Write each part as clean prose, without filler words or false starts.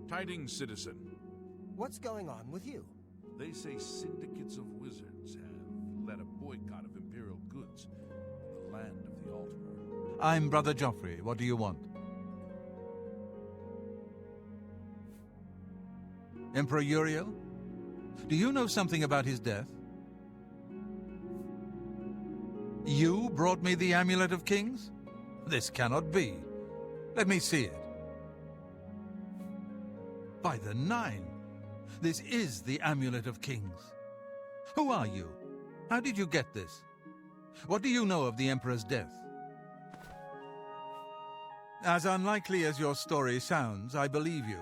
Tidings, citizen. What's going on with you? They say syndicates of wizards have led a boycott of Imperial goods in the land of the Altar. I'm Brother Joffrey. What do you want? Emperor Uriel? Do you know something about his death? You brought me the Amulet of Kings? This cannot be. Let me see it. By the Nine! This is the Amulet of Kings. Who are you? How did you get this? What do you know of the Emperor's death? As unlikely as your story sounds, I believe you.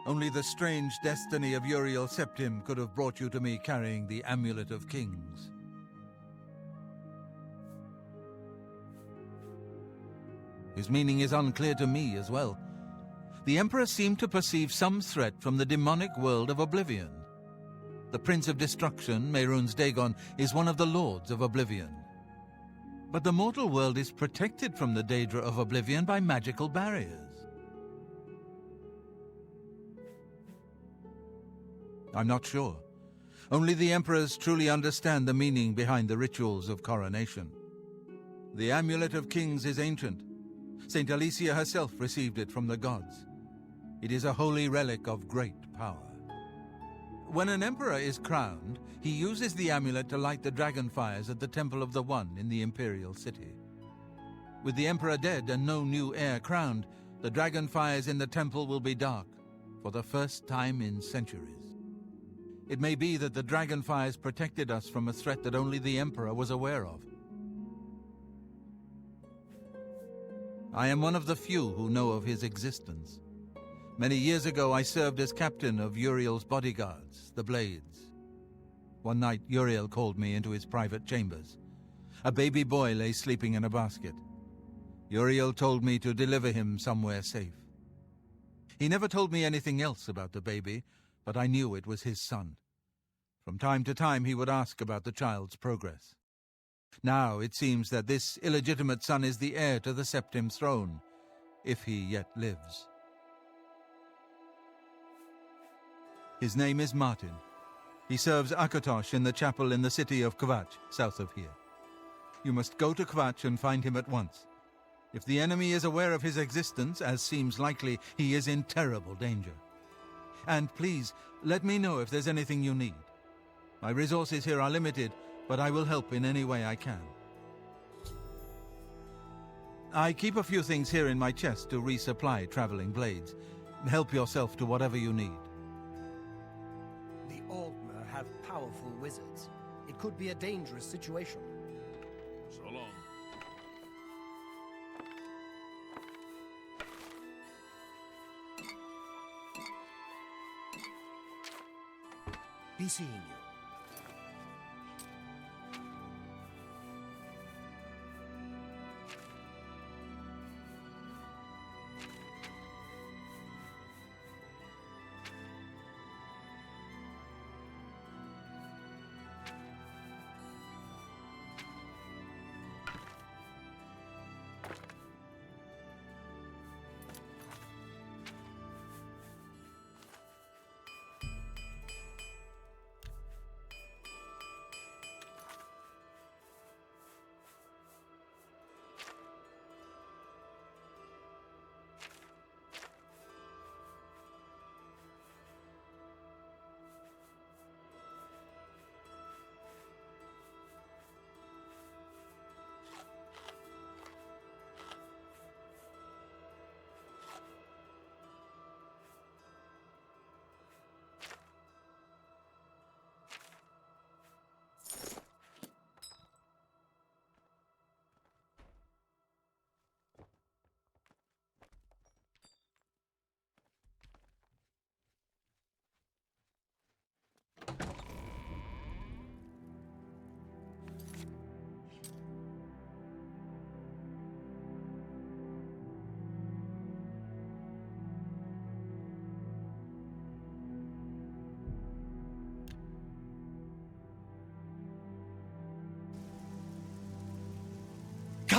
Only the strange destiny of Uriel Septim could have brought you to me carrying the Amulet of Kings. His meaning is unclear to me as well. The Emperor seemed to perceive some threat from the demonic world of Oblivion. The Prince of Destruction, Mehrunes Dagon, is one of the Lords of Oblivion. But the mortal world is protected from the Daedra of Oblivion by magical barriers. I'm not sure. Only the Emperors truly understand the meaning behind the rituals of coronation. The Amulet of Kings is ancient. Saint Alicia herself received it from the gods. It is a holy relic of great power. When an emperor is crowned, he uses the amulet to light the dragon fires at the Temple of the One in the imperial city. With the emperor dead and no new heir crowned, the dragon fires in the temple will be dark, for the first time in centuries. It may be that the dragon fires protected us from a threat that only the emperor was aware of. I am one of the few who know of his existence. Many years ago I served as captain of Uriel's bodyguards, the Blades. One night Uriel called me into his private chambers. A baby boy lay sleeping in a basket. Uriel told me to deliver him somewhere safe. He never told me anything else about the baby, but I knew it was his son. From time to time he would ask about the child's progress. Now it seems that this illegitimate son is the heir to the Septim throne, if he yet lives. His name is Martin. He serves Akatosh in the chapel in the city of Kvatch, south of here. You must go to Kvatch and find him at once. If the enemy is aware of his existence, as seems likely, he is in terrible danger. And please, let me know if there's anything you need. My resources here are limited, but I will help in any way I can. I keep a few things here in my chest to resupply traveling blades. Help yourself to whatever you need. The Altmer have powerful wizards. It could be a dangerous situation. So long. Be seeing you.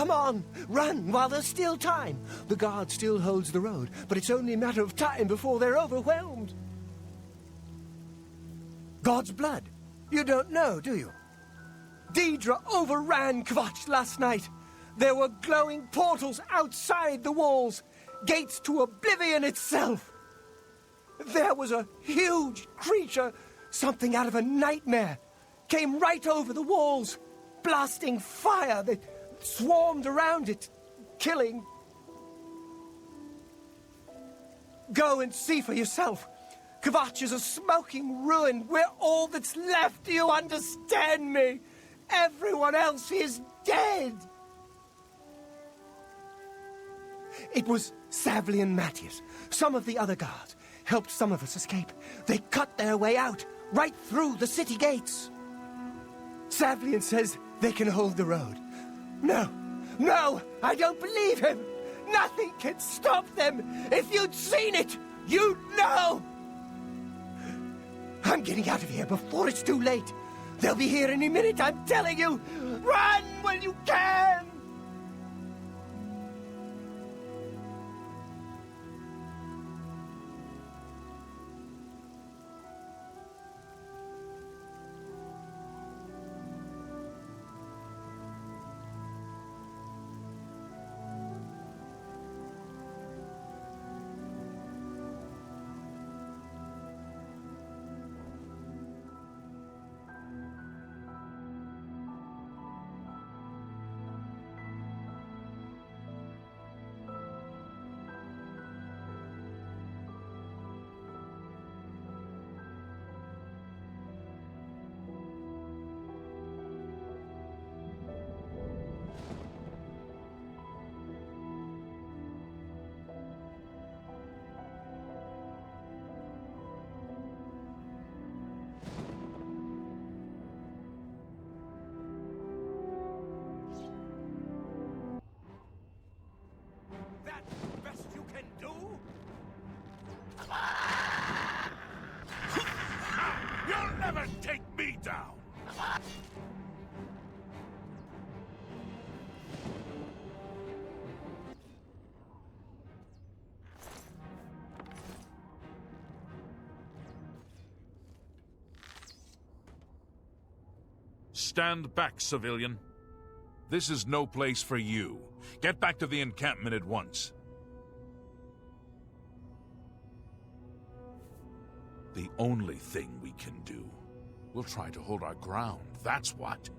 Come on! Run while there's still time! The guard still holds the road, but it's only a matter of time before they're overwhelmed. God's blood? You don't know, do you? Deidre overran Kvatch last night. There were glowing portals outside the walls, gates to Oblivion itself. There was a huge creature, something out of a nightmare, came right over the walls, blasting fire that swarmed around it, killing. Go and see for yourself. Kvatch is a smoking ruin. We're all that's left. Do you understand me? Everyone else is dead. It was Savli and Matthias. Some of the other guards helped some of us escape. They cut their way out, right through the city gates. Savlian says they can hold the road. No, I don't believe him. Nothing can stop them. If you'd seen it, you'd know. I'm getting out of here before it's too late. They'll be here any minute, I'm telling you. Run when you can! You'll never take me down! Stand back, civilian. This is no place for you. Get back to the encampment at once. The only thing we can do. We'll try to hold our ground, that's what.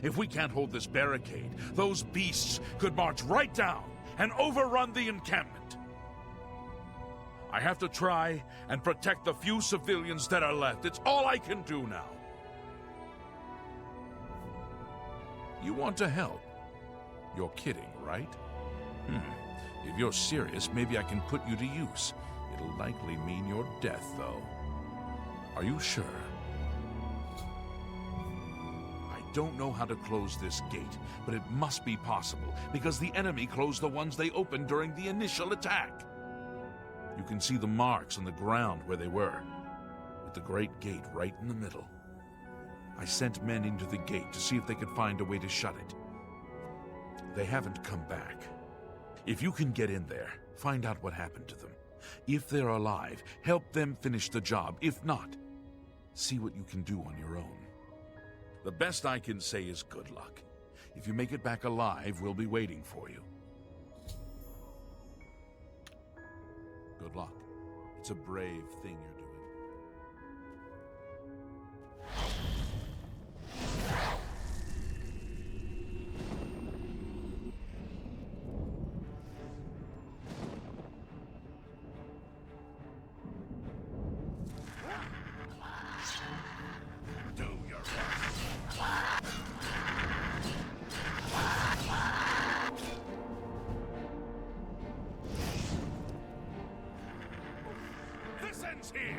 If we can't hold this barricade, those beasts could march right down and overrun the encampment. I have to try and protect the few civilians that are left. It's all I can do now. You want to help? You're kidding, right? If you're serious, maybe I can put you to use. It'll likely mean your death, though. Are you sure? I don't know how to close this gate, but it must be possible, because the enemy closed the ones they opened during the initial attack. You can see the marks on the ground where they were, with the great gate right in the middle. I sent men into the gate to see if they could find a way to shut it. They haven't come back. If you can get in there, find out what happened to them. If they're alive, help them finish the job. If not, see what you can do on your own. The best I can say is good luck. If you make it back alive, we'll be waiting for you. Good luck. It's a brave thing you're doing. Here.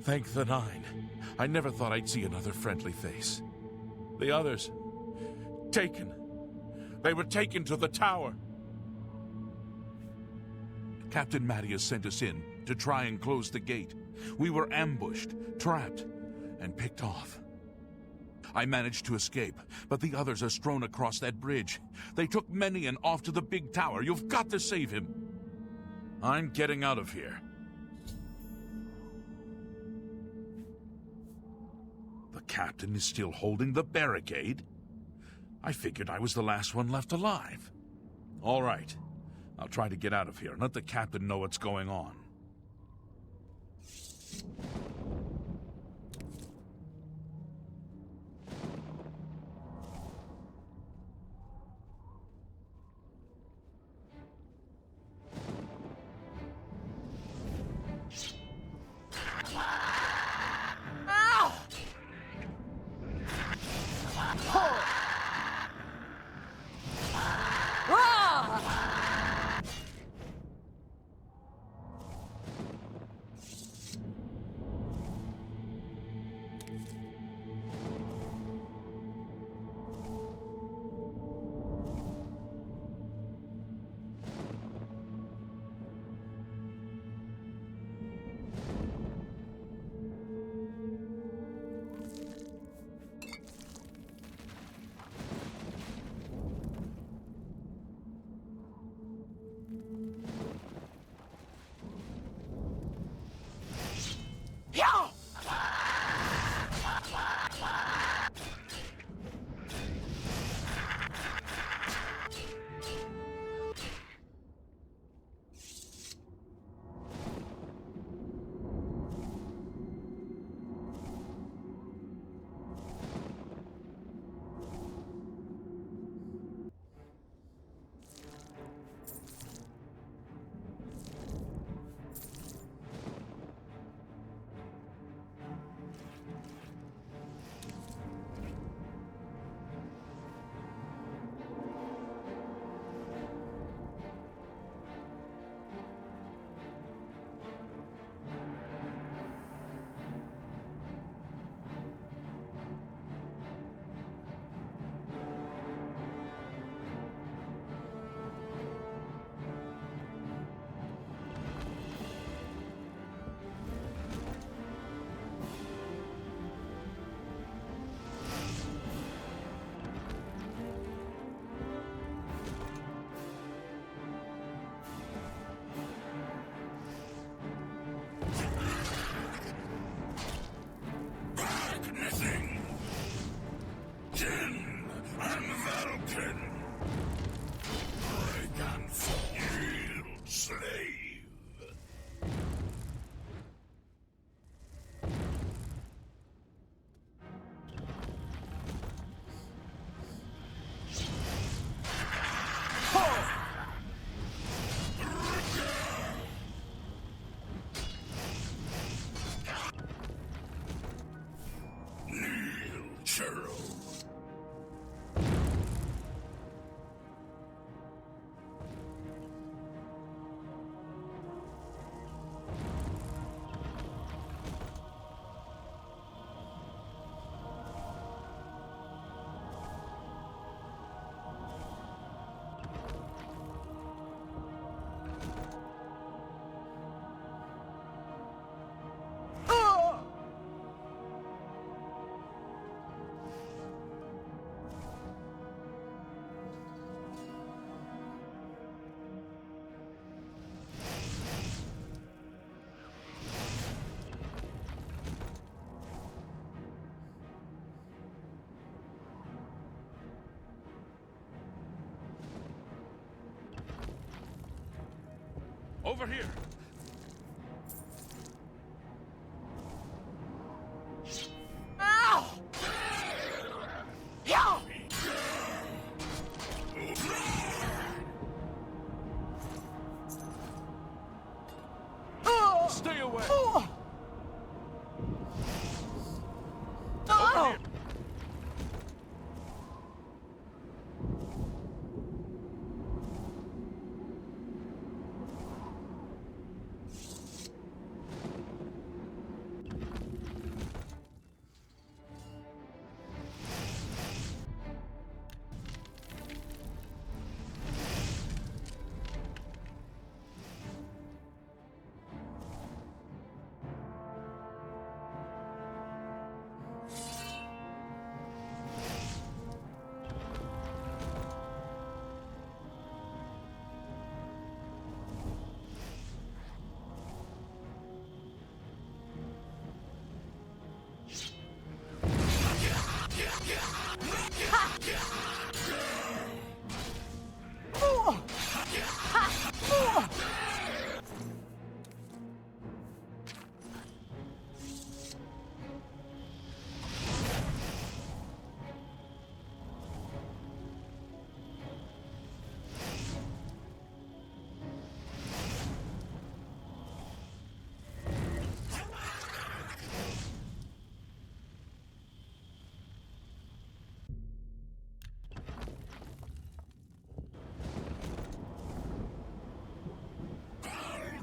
Thank the Nine. I never thought I'd see another friendly face. The others, taken. They were taken to the tower. Captain Mattias sent us in to try and close the gate. We were ambushed, trapped, and picked off. I managed to escape, but the others are strewn across that bridge. They took Menian off to the big tower. You've got to save him. I'm getting out of here. The captain is still holding the barricade? I figured I was the last one left alive. All right. I'll try to get out of here and let the captain know what's going on. Over here! Ow! Yeah! Stay away! Oh! Over here!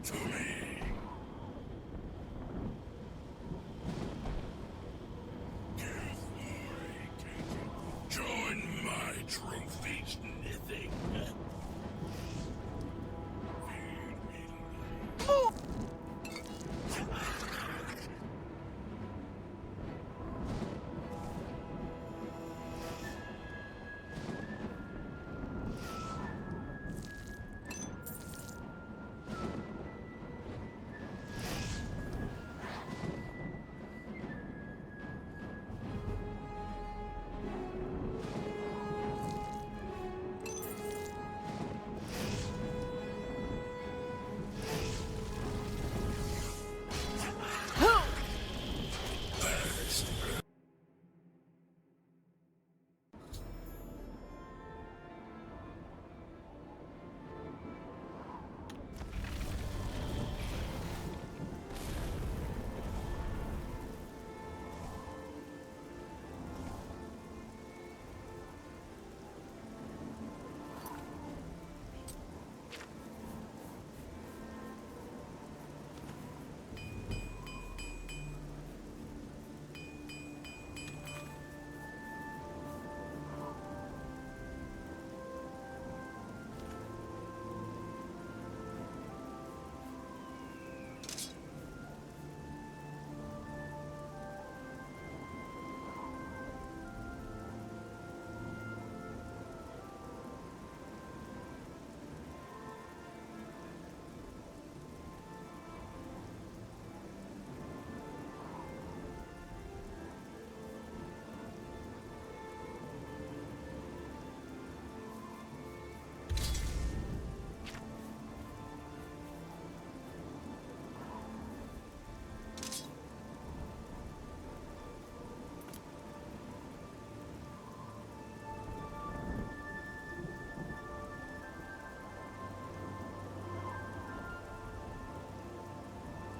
to me. Join my trophies, knitting.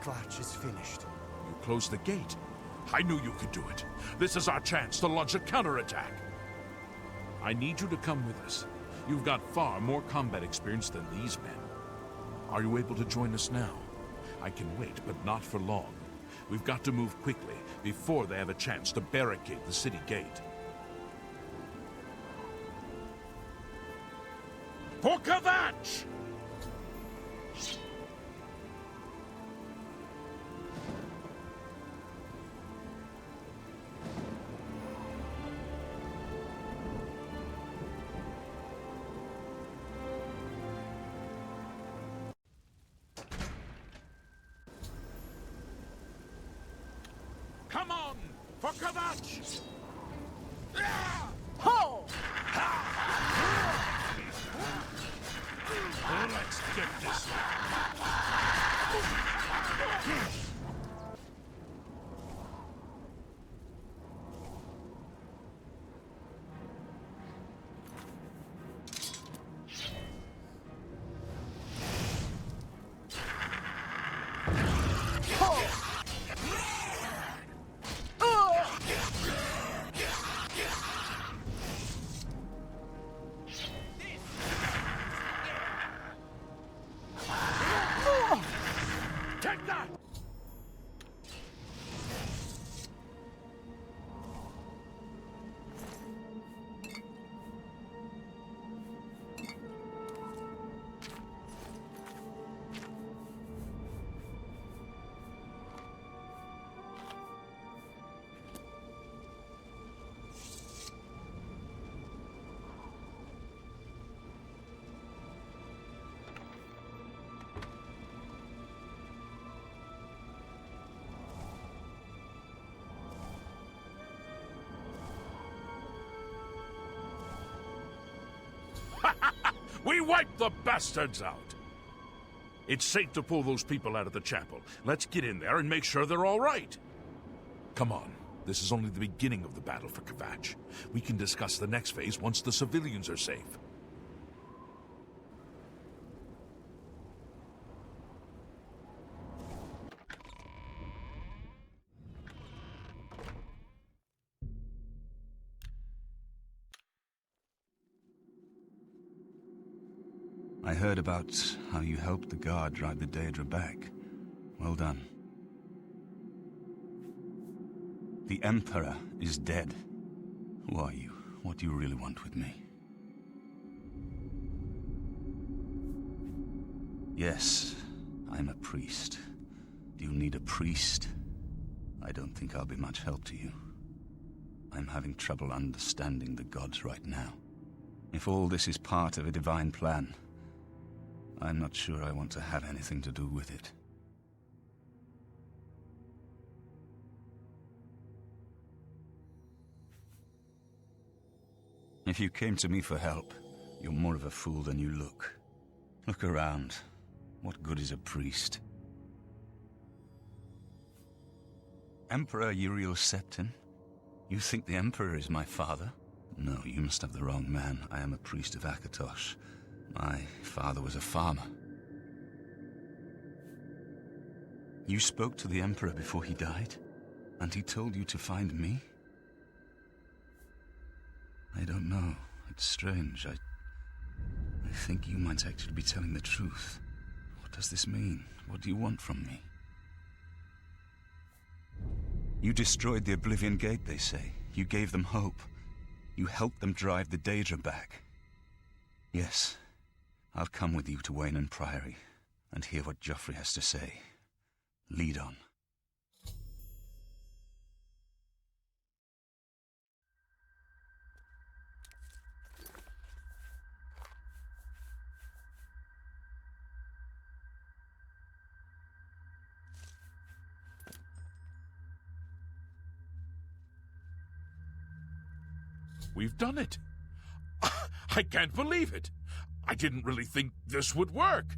Kvatch is finished. You closed the gate. I knew you could do it. This is our chance to launch a counterattack. I need you to come with us. You've got far more combat experience than these men. Are you able to join us now? I can wait, but not for long. We've got to move quickly before they have a chance to barricade the city gate. For Kvatch! Come on! For Kvatch! Ho! Let's get this. Take that! We wiped the bastards out! It's safe to pull those people out of the chapel. Let's get in there and make sure they're all right. Come on. This is only the beginning of the battle for Kvatch. We can discuss the next phase once the civilians are safe. I heard about how you helped the guard drive the Daedra back. Well done. The Emperor is dead. Who are you? What do you really want with me? Yes, I'm a priest. Do you need a priest? I don't think I'll be much help to you. I'm having trouble understanding the gods right now. If all this is part of a divine plan, I'm not sure I want to have anything to do with it. If you came to me for help, you're more of a fool than you look. Look around. What good is a priest? Emperor Uriel Septim? You think the Emperor is my father? No, you must have the wrong man. I am a priest of Akatosh. My father was a farmer. You spoke to the Emperor before he died? And he told you to find me? I don't know. It's strange. I think you might actually be telling the truth. What does this mean? What do you want from me? You destroyed the Oblivion Gate, they say. You gave them hope. You helped them drive the Daedra back. Yes, I'll come with you to Wayne Priory and hear what Joffrey has to say. Lead on. We've done it. I can't believe it. I didn't really think this would work.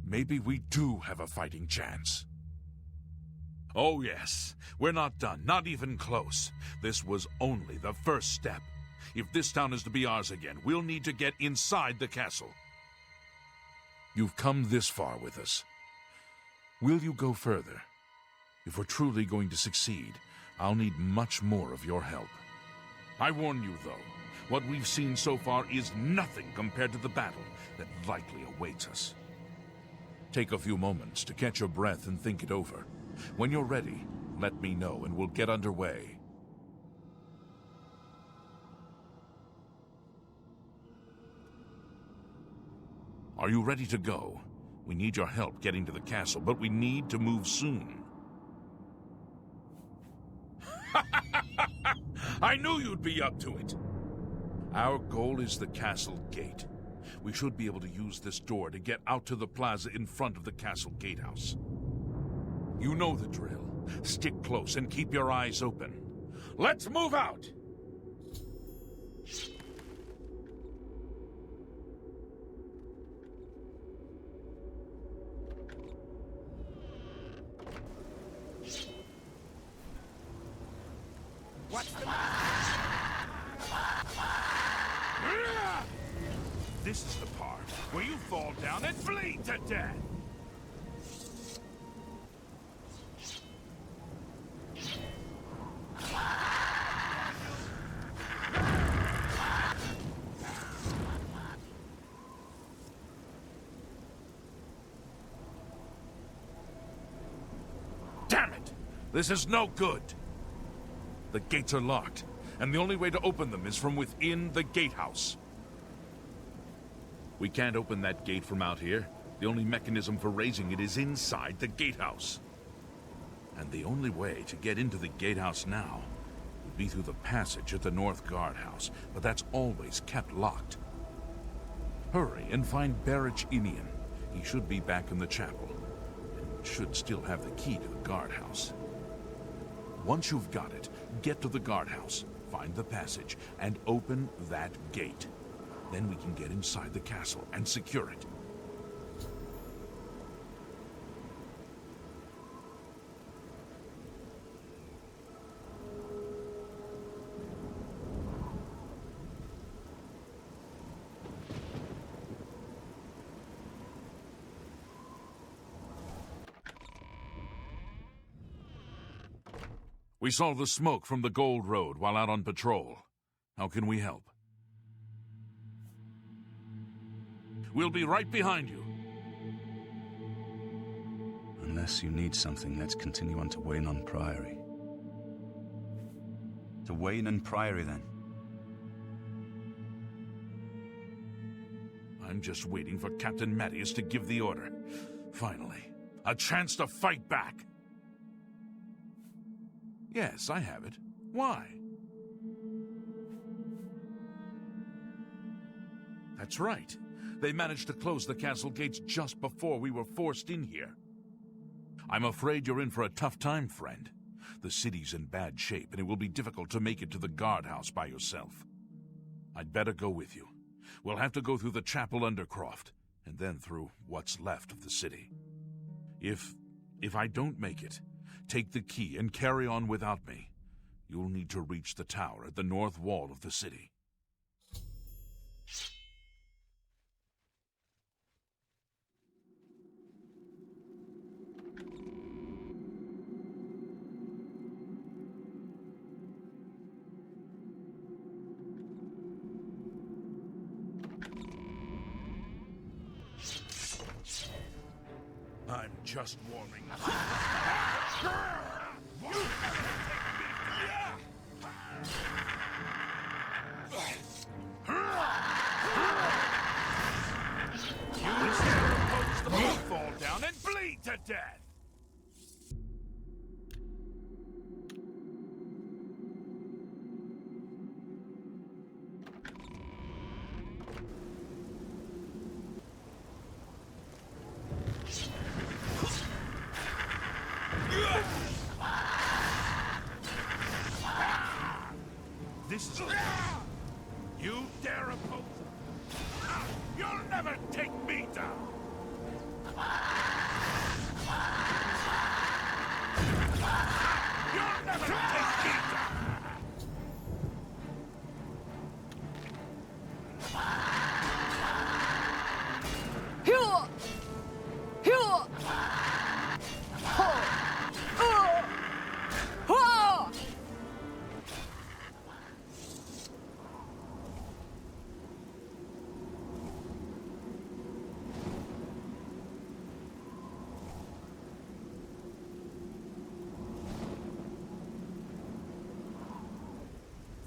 Maybe we do have a fighting chance. Oh yes, we're not done, not even close. This was only the first step. If this town is to be ours again, we'll need to get inside the castle. You've come this far with us. Will you go further? If we're truly going to succeed, I'll need much more of your help. I warn you, though, what we've seen so far is nothing compared to the battle that likely awaits us. Take a few moments to catch your breath and think it over. When you're ready, let me know and we'll get underway. Are you ready to go? We need your help getting to the castle, but we need to move soon. I knew you'd be up to it. Our goal is the castle gate. We should be able to use this door to get out to the plaza in front of the castle gatehouse. You know the drill. Stick close and keep your eyes open. Let's move out! What's the matter? This is the part where you fall down and bleed to death. Damn it! This is no good. The gates are locked, and the only way to open them is from within the gatehouse. We can't open that gate from out here. The only mechanism for raising it is inside the gatehouse. And the only way to get into the gatehouse now would be through the passage at the North Guardhouse, but that's always kept locked. Hurry and find Barrich Inian. He should be back in the chapel, and should still have the key to the guardhouse. Once you've got it, get to the guardhouse, find the passage, and open that gate. Then we can get inside the castle and secure it. We saw the smoke from the Gold Road while out on patrol. How can we help? We'll be right behind you. Unless you need something, let's continue on to Waynon Priory. To Waynon Priory, then. I'm just waiting for Captain Mattias to give the order. Finally, a chance to fight back. Yes, I have it. Why? That's right. They managed to close the castle gates just before we were forced in here. I'm afraid you're in for a tough time, friend. The city's in bad shape, and it will be difficult to make it to the guardhouse by yourself. I'd better go with you. We'll have to go through the chapel Undercroft, and then through what's left of the city. If I don't make it, take the key and carry on without me. You'll need to reach the tower at the north wall of the city. I'm just warming up. You supposed to fall down and bleed to death. This is you dare oppose? You'll never take me down. You'll never take me down.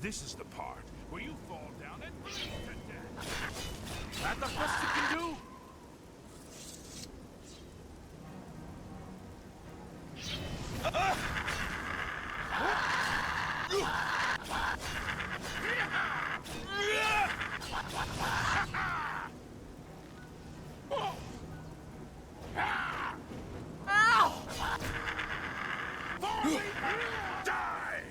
This is the part where you fall down and bleed to death. That the best you can do? Die!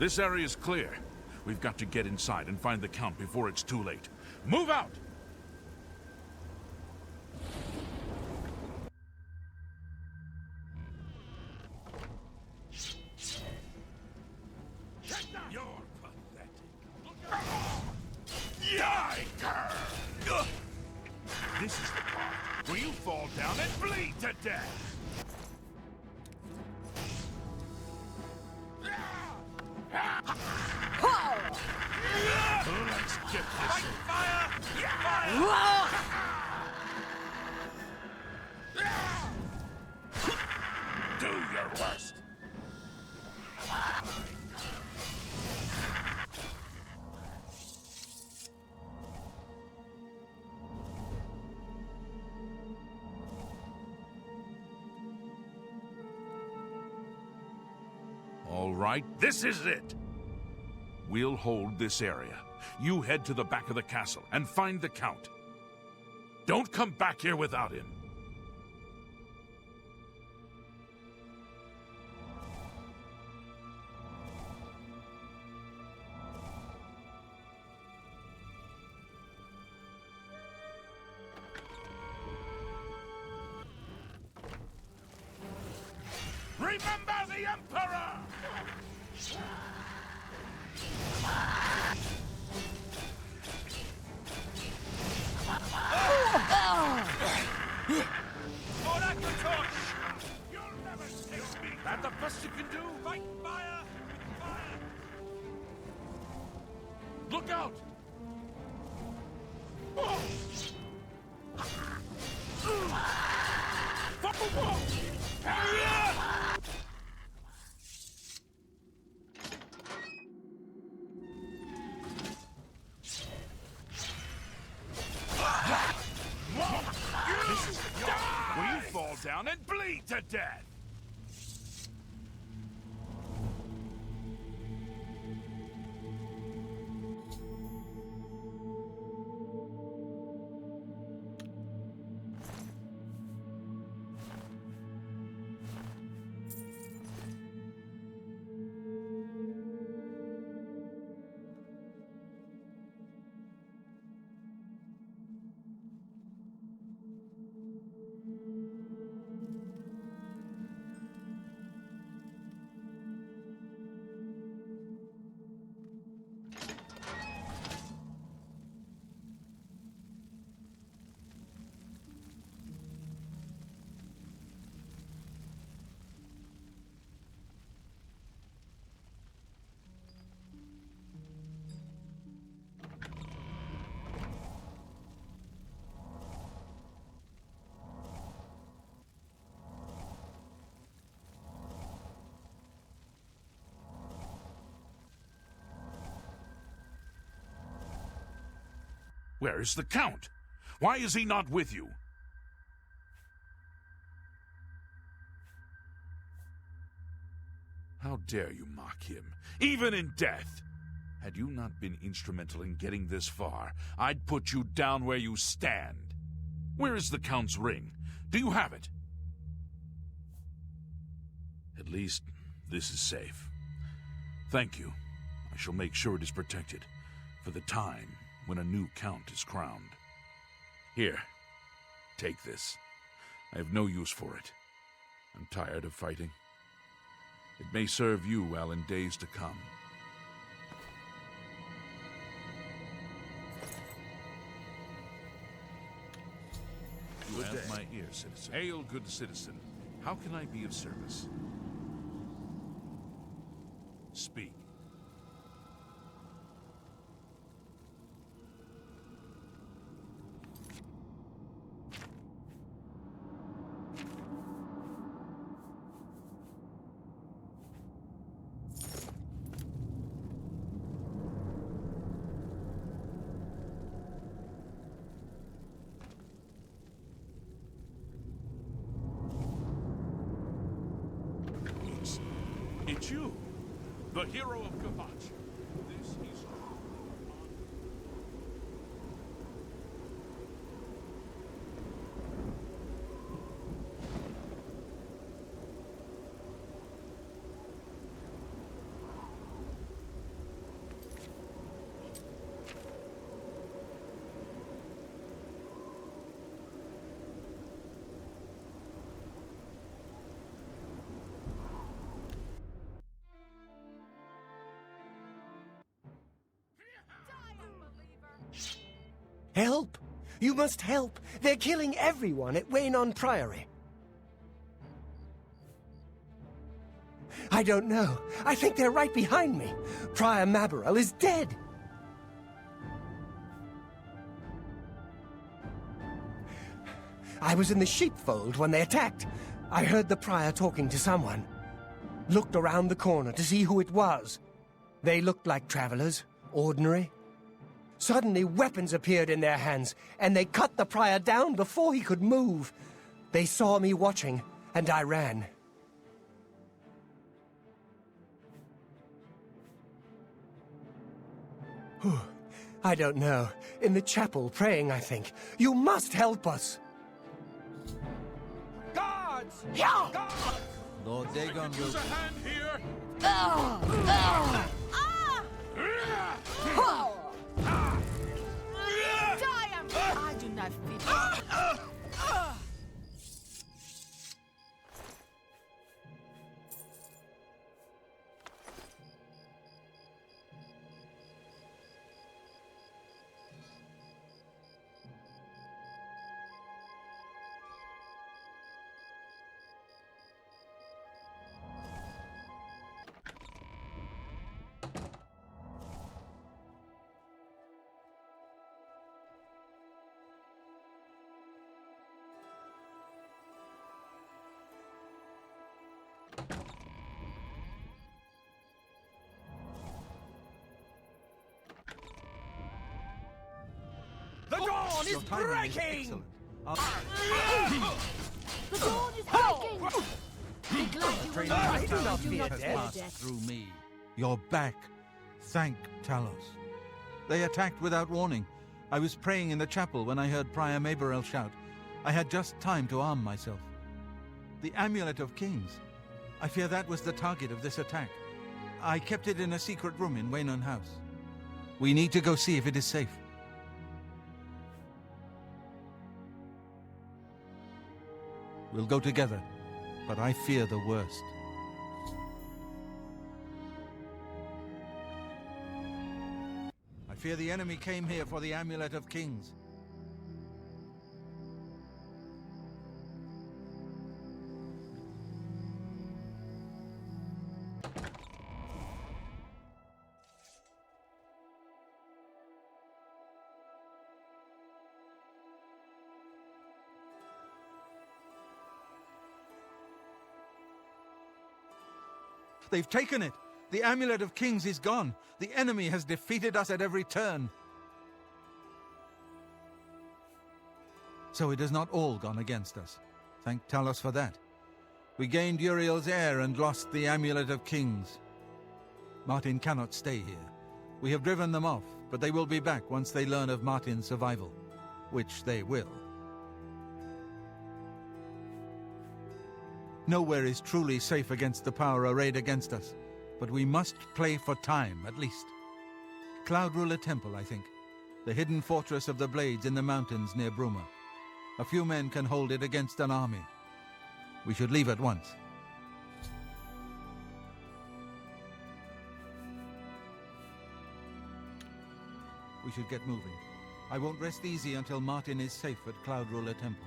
This area is clear. We've got to get inside and find the Count before it's too late. Move out! You're pathetic. Yikers! This is the part where you fall down and bleed to death! Let's get this. Fire! Fire! Do your worst. All right, this is it. We'll hold this area. You head to the back of the castle and find the Count. Don't come back here without him. Remember the Emperor! You'll never kill me! That the best you can do? Fight fire! Fire! Look out! Will you fall down and bleed to death? Where is the Count? Why is he not with you? How dare you mock him, even in death? Had you not been instrumental in getting this far, I'd put you down where you stand. Where is the Count's ring? Do you have it? At least, this is safe. Thank you. I shall make sure it is protected, for the time when a new Count is crowned. Here, take this. I have no use for it. I'm tired of fighting. It may serve you well in days to come. You have my ear, citizen. Hail, good citizen. How can I be of service? Speak. It's you, the hero of Kvatch. This is Help! You must help! They're killing everyone at Waynon Priory. I don't know. I think they're right behind me. Prior Maborel is dead. I was in the sheepfold when they attacked. I heard the prior talking to someone. Looked around the corner to see who it was. They looked like travelers, ordinary. Suddenly weapons appeared in their hands, and they cut the prior down before he could move. They saw me watching, and I ran. I don't know. In the chapel, praying, I think. You must help us! Guards! Guards! Lord Dagon will... Use a hand here! I do not fit. The dawn is Your timing is breaking! excellent. The dawn is breaking! Be glad you were not. I do not You do fear not death. fear Passed death. through me. You're back. Thank Talos. They attacked without warning. I was praying in the chapel when I heard Prior Maborel shout. I had just time to arm myself. The Amulet of Kings. I fear that was the target of this attack. I kept it in a secret room in Waynon House. We need to go see if it is safe. We'll go together, but I fear the worst. I fear the enemy came here for the Amulet of Kings. They've taken it! The Amulet of Kings is gone! The enemy has defeated us at every turn! So it has not all gone against us. Thank Talos for that. We gained Uriel's heir and lost the Amulet of Kings. Martin cannot stay here. We have driven them off, but they will be back once they learn of Martin's survival. Which they will. Nowhere is truly safe against the power arrayed against us, but we must play for time, at least. Cloud Ruler Temple, I think. The hidden fortress of the Blades in the mountains near Bruma. A few men can hold it against an army. We should leave at once. We should get moving. I won't rest easy until Martin is safe at Cloud Ruler Temple.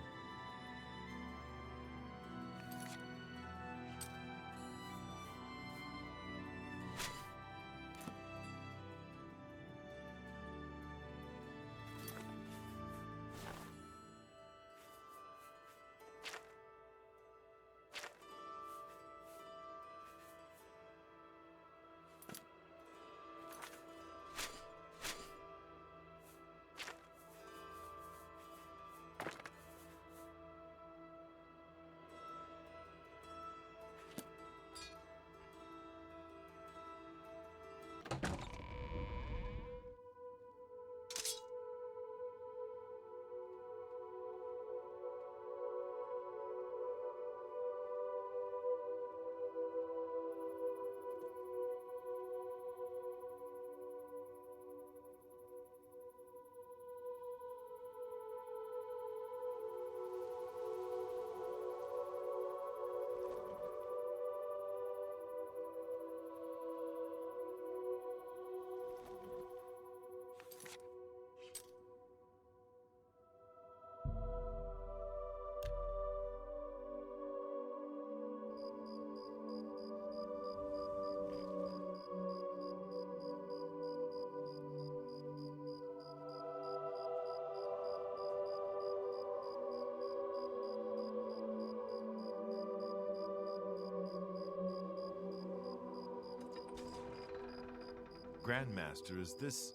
Grandmaster, is this...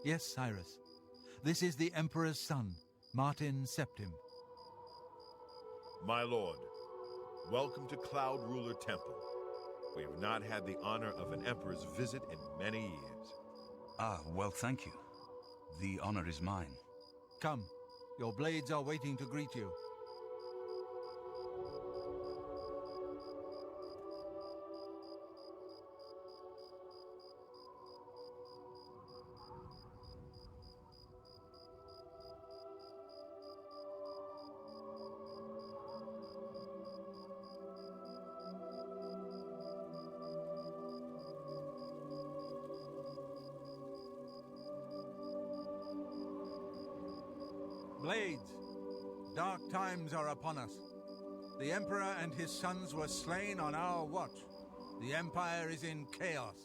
Yes, Cyrus. This is the Emperor's son, Martin Septim. My lord, welcome to Cloud Ruler Temple. We have not had the honor of an emperor's visit in many years. Ah, well, thank you. The honor is mine. Come, your blades are waiting to greet you. Blades, dark times are upon us. The Emperor and his sons were slain on our watch. The Empire is in chaos.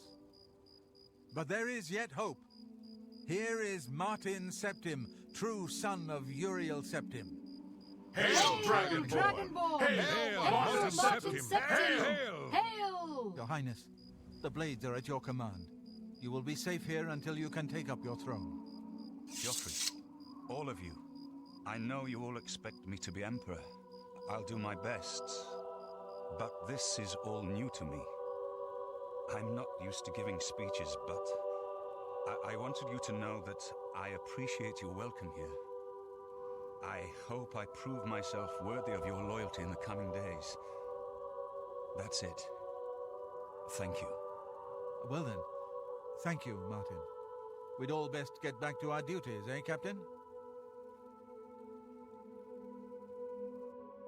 But there is yet hope. Here is Martin Septim, true son of Uriel Septim. Hail, Dragonborn! Dragonborn! Hail, Martin Septim! Septim! Hail! Hail! Your Highness, the blades are at your command. You will be safe here until you can take up your throne. Joffrey, all of you, I know you all expect me to be Emperor. I'll do my best. But this is all new to me. I'm not used to giving speeches, but I wanted you to know that I appreciate your welcome here. I hope I prove myself worthy of your loyalty in the coming days. That's it. Thank you. Well then, thank you, Martin. We'd all best get back to our duties, eh, Captain?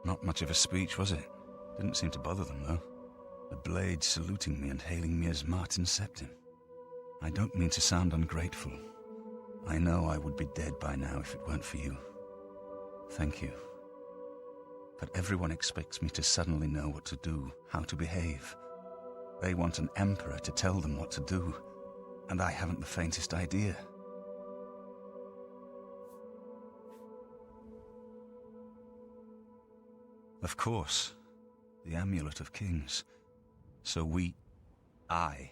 Not much of a speech, was it? Didn't seem to bother them, though. The blades saluting me and hailing me as Martin Septim. I don't mean to sound ungrateful. I know I would be dead by now if it weren't for you. Thank you. But everyone expects me to suddenly know what to do, how to behave. They want an emperor to tell them what to do, and I haven't the faintest idea. Of course, the Amulet of Kings. So I,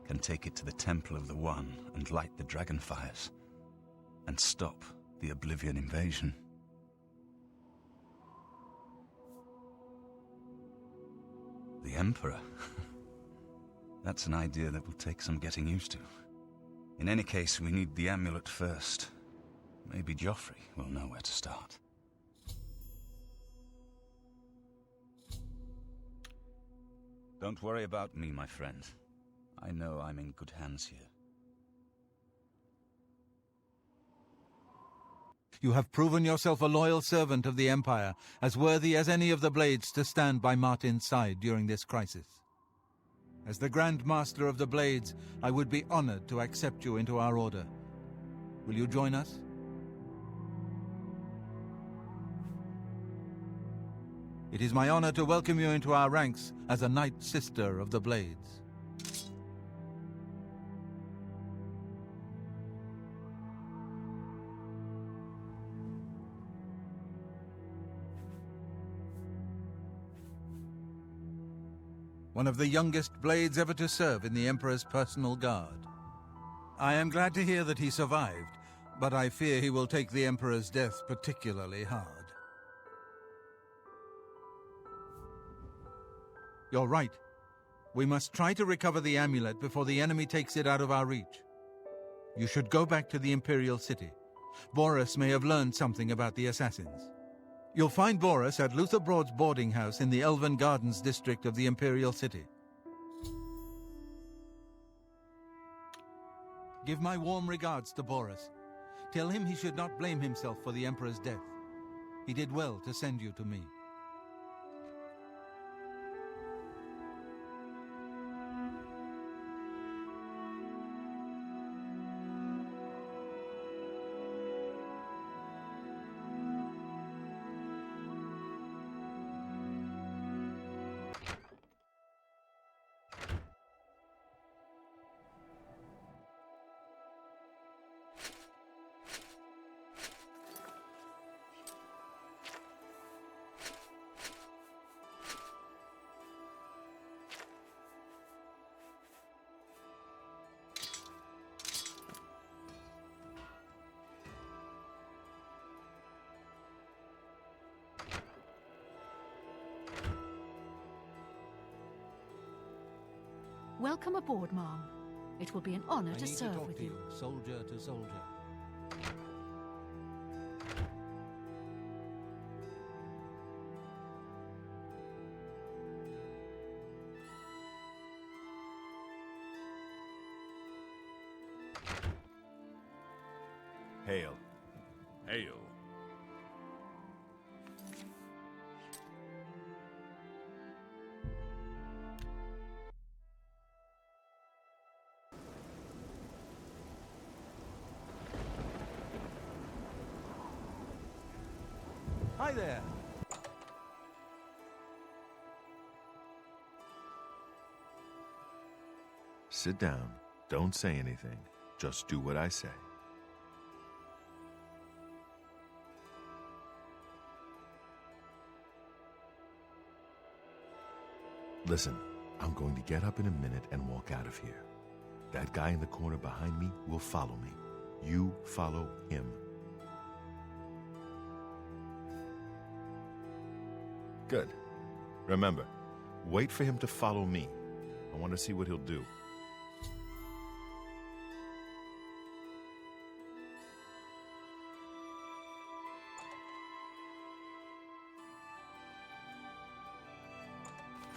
can take it to the Temple of the One and light the dragon fires, and stop the Oblivion invasion. The Emperor? That's an idea that will take some getting used to. In any case, we need the amulet first. Maybe Joffrey will know where to start. Don't worry about me, my friend. I know I'm in good hands here. You have proven yourself a loyal servant of the Empire, as worthy as any of the Blades to stand by Martin's side during this crisis. As the Grand Master of the Blades, I would be honored to accept you into our order. Will you join us? It is my honor to welcome you into our ranks as a Knight Sister of the Blades. One of the youngest Blades ever to serve in the Emperor's personal guard. I am glad to hear that he survived, but I fear he will take the Emperor's death particularly hard. You're right. We must try to recover the amulet before the enemy takes it out of our reach. You should go back to the Imperial City. Boris may have learned something about the assassins. You'll find Boris at Luther Broad's boarding house in the Elven Gardens district of the Imperial City. Give my warm regards to Boris. Tell him he should not blame himself for the Emperor's death. He did well to send you to me. Welcome aboard, Mom. It will be an honor I to need to serve talk with to you. soldier to soldier. Hail. Hail. Hi there. Sit down. Don't say anything. Just do what I say. Listen, I'm going to get up in a minute and walk out of here. That guy in the corner behind me will follow me. You follow him. Good. Remember, wait for him to follow me. I want to see what he'll do.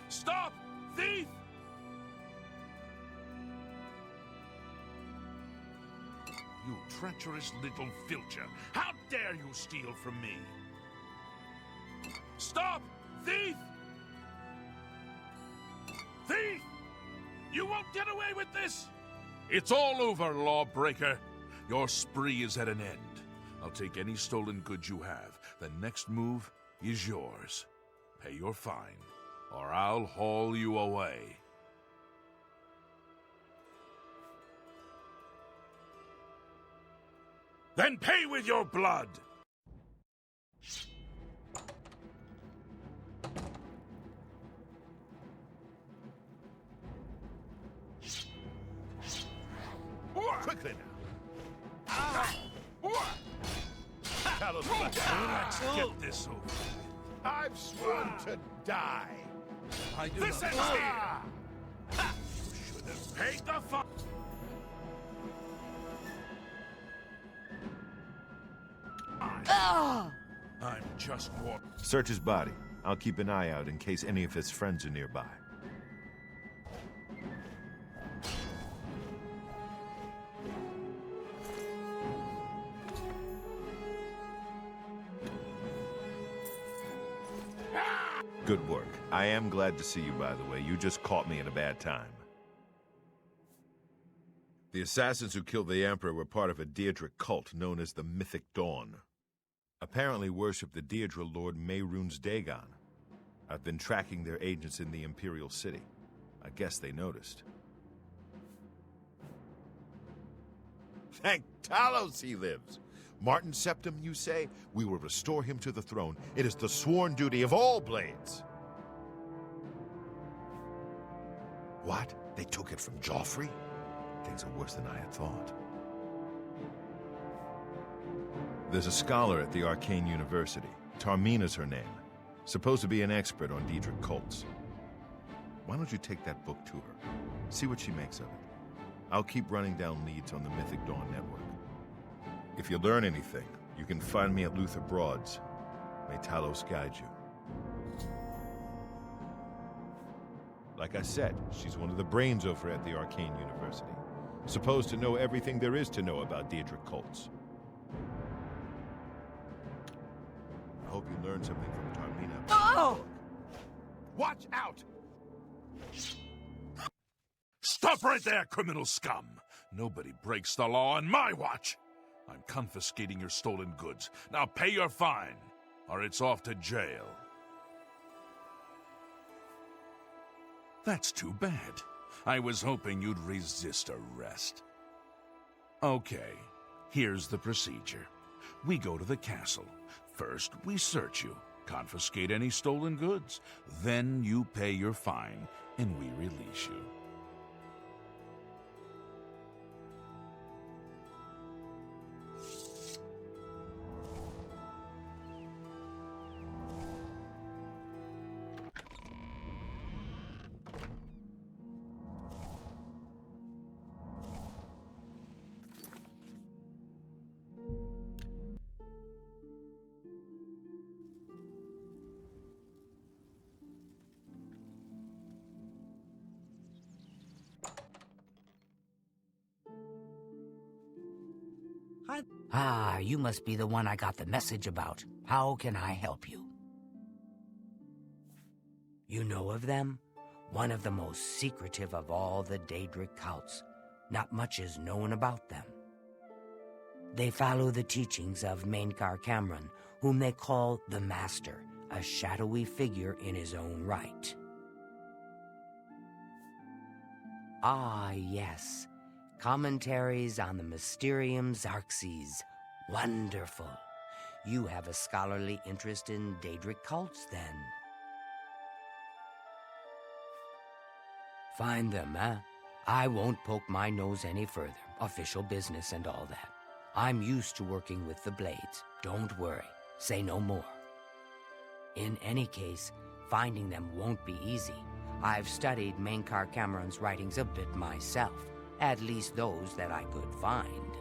Stop! Thief! You treacherous little filcher! How dare you steal from me? Stop! Thief! Thief! You won't get away with this! It's all over, lawbreaker. Your spree is at an end. I'll take any stolen goods you have. The next move is yours. Pay your fine, or I'll haul you away. Then pay with your blood! Quickly now. Let's get this over. I've sworn to die. I do This not... ends here! You should have paid the fine. I'm just walking. Search his body. I'll keep an eye out in case any of his friends are nearby. Good work. I am glad to see you, by the way. You just caught me at a bad time. The assassins who killed the Emperor were part of a Deirdre cult known as the Mythic Dawn. Apparently worship the Deirdre Lord Mehrunes Dagon. I've been tracking their agents in the Imperial City. I guess they noticed. Thank Talos he lives. Martin Septim, you say? We will restore him to the throne. It is the sworn duty of all blades. What? They took it from Joffrey? Things are worse than I had thought. There's a scholar at the Arcane University. Tarmina's her name. Supposed to be an expert on Deirdre cults. Why don't you take that book to her? See what she makes of it. I'll keep running down leads on the Mythic Dawn network. If you learn anything, you can find me at Luther Broad's. May Talos guide you. Like I said, she's one of the brains over at the Arcane University. Supposed to know everything there is to know about Deirdre cults. I hope you learned something from Tarmina. Oh! Watch out! Stop right there, criminal scum! Nobody breaks the law on my watch! I'm confiscating your stolen goods. Now pay your fine, or it's off to jail. That's too bad. I was hoping you'd resist arrest. Okay, here's the procedure. We go to the castle. First, we search you, confiscate any stolen goods. Then you pay your fine, and we release you. Ah, you must be the one I got the message about. How can I help you? You know of them? One of the most secretive of all the Daedric cults. Not much is known about them. They follow the teachings of Mainkar Cameron, whom they call the Master, a shadowy figure in his own right. Ah, yes. Commentaries on the Mysterium Xarxes. Wonderful. You have a scholarly interest in Daedric cults, then. Find them, eh? I won't poke my nose any further. Official business and all that. I'm used to working with the Blades. Don't worry. Say no more. In any case, finding them won't be easy. I've studied Mainkar Cameron's writings a bit myself, at least those that I could find.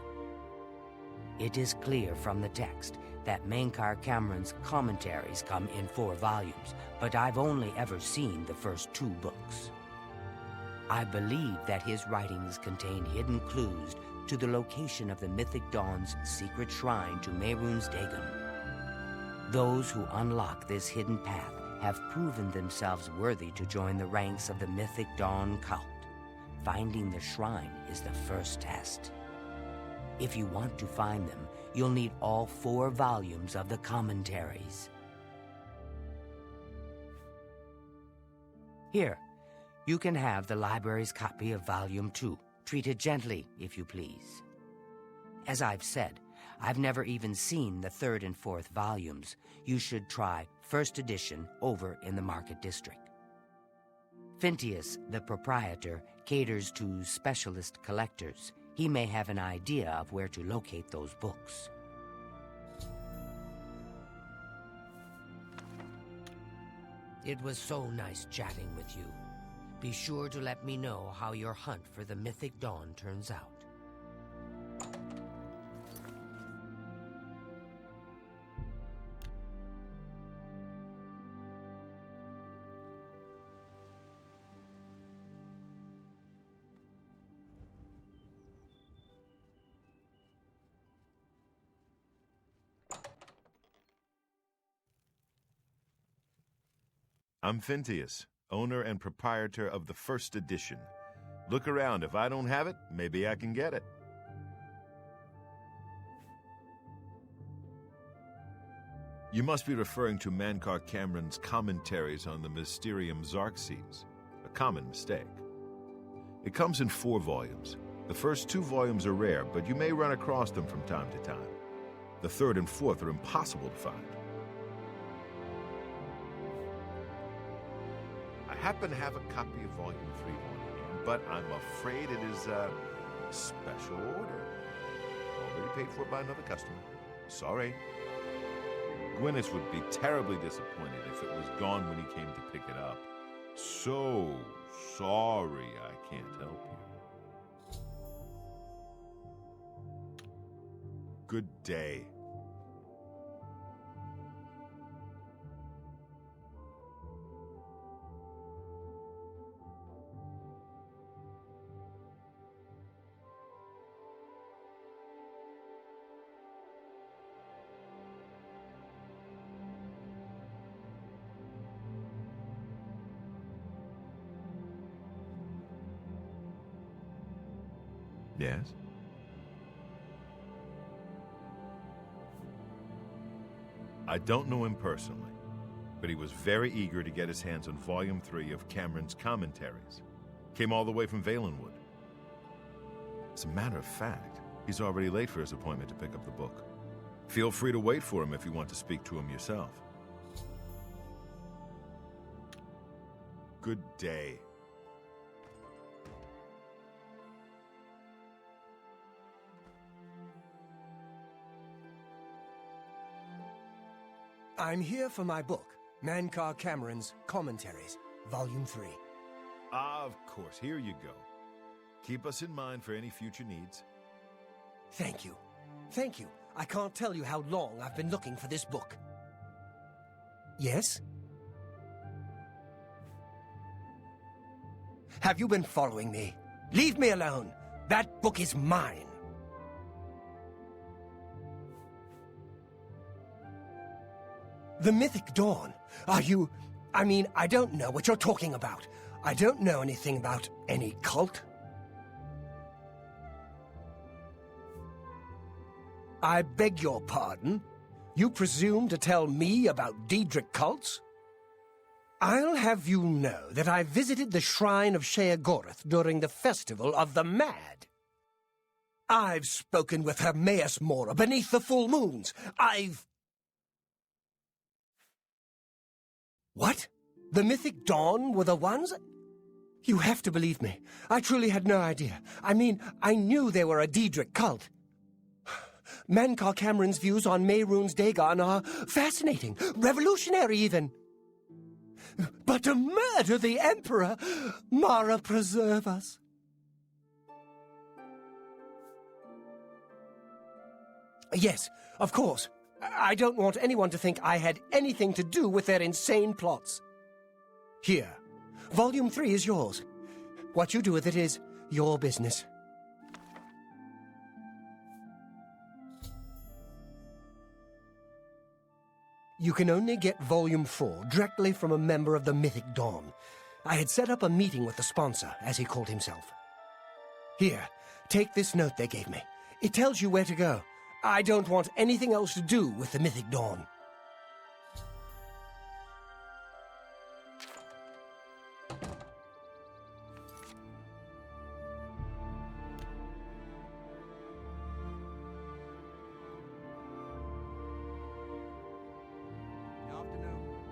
It is clear from the text that Mainkar Cameron's commentaries come in 4 volumes, but I've only ever seen the first 2 books. I believe that his writings contain hidden clues to the location of the Mythic Dawn's secret shrine to Mehrunes Dagon. Those who unlock this hidden path have proven themselves worthy to join the ranks of the Mythic Dawn cult. Finding the shrine is the first test. If you want to find them, you'll need all 4 volumes of the commentaries. Here, you can have the library's copy of Volume 2. Treat it gently, if you please. As I've said, I've never even seen the 3rd and 4th volumes. You should try first edition over in the Market District. Phintius, the proprietor, caters to specialist collectors. He may have an idea of where to locate those books. It was so nice chatting with you. Be sure to let me know how your hunt for the Mythic Dawn turns out. I'm Phintius, owner and proprietor of the first edition. Look around. If I don't have it, maybe I can get it. You must be referring to Mainkar Cameron's commentaries on the Mysterium Xarxes, a common mistake. It comes in 4 volumes. The first 2 volumes are rare, but you may run across them from time to time. The 3rd and 4th are impossible to find. I happen to have a copy of Volume 3 on hand, but I'm afraid it is a special order. Already paid for by another customer. Sorry. Gwyneth would be terribly disappointed if it was gone when he came to pick it up. So sorry I can't help you. Good day. Yes? I don't know him personally, but he was very eager to get his hands on Volume 3 of Cameron's commentaries. Came all the way from Valenwood. As a matter of fact, he's already late for his appointment to pick up the book. Feel free to wait for him if you want to speak to him yourself. Good day. I'm here for my book, Mainkar Cameron's Commentaries, Volume 3. Of course, here you go. Keep us in mind for any future needs. Thank you. Thank you. I can't tell you how long I've been looking for this book. Yes? Have you been following me? Leave me alone. That book is mine. The Mythic Dawn? Are you... I mean, I don't know what you're talking about. I don't know anything about any cult. I beg your pardon? You presume to tell me about Daedric cults? I'll have you know that I visited the shrine of Sheogorath during the Festival of the Mad. I've spoken with Hermaeus Mora beneath the full moons. What? The Mythic Dawn were the ones? You have to believe me. I truly had no idea. I mean, I knew they were a Daedric cult. Mankar Cameron's views on Mehrunes Dagon are fascinating, revolutionary even. But to murder the Emperor, Mara preserve us. Yes, of course. I don't want anyone to think I had anything to do with their insane plots. Here, Volume 3 is yours. What you do with it is your business. You can only get Volume 4 directly from a member of the Mythic Dawn. I had set up a meeting with the sponsor, as he called himself. Here, take this note they gave me. It tells you where to go. I don't want anything else to do with the Mythic Dawn.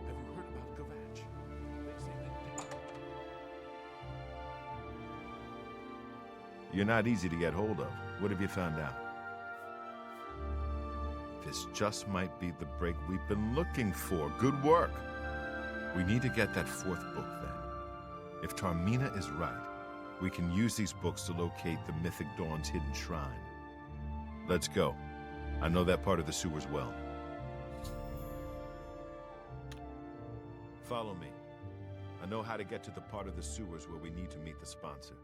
Have you heard about Gavach? They say that... You're not easy to get hold of. What have you found out? This just might be the break we've been looking for. Good work. We need to get that fourth book, then. If Tarmina is right, we can use these books to locate the Mythic Dawn's hidden shrine. Let's go. I know that part of the sewers well. Follow me. I know how to get to the part of the sewers where we need to meet the sponsor.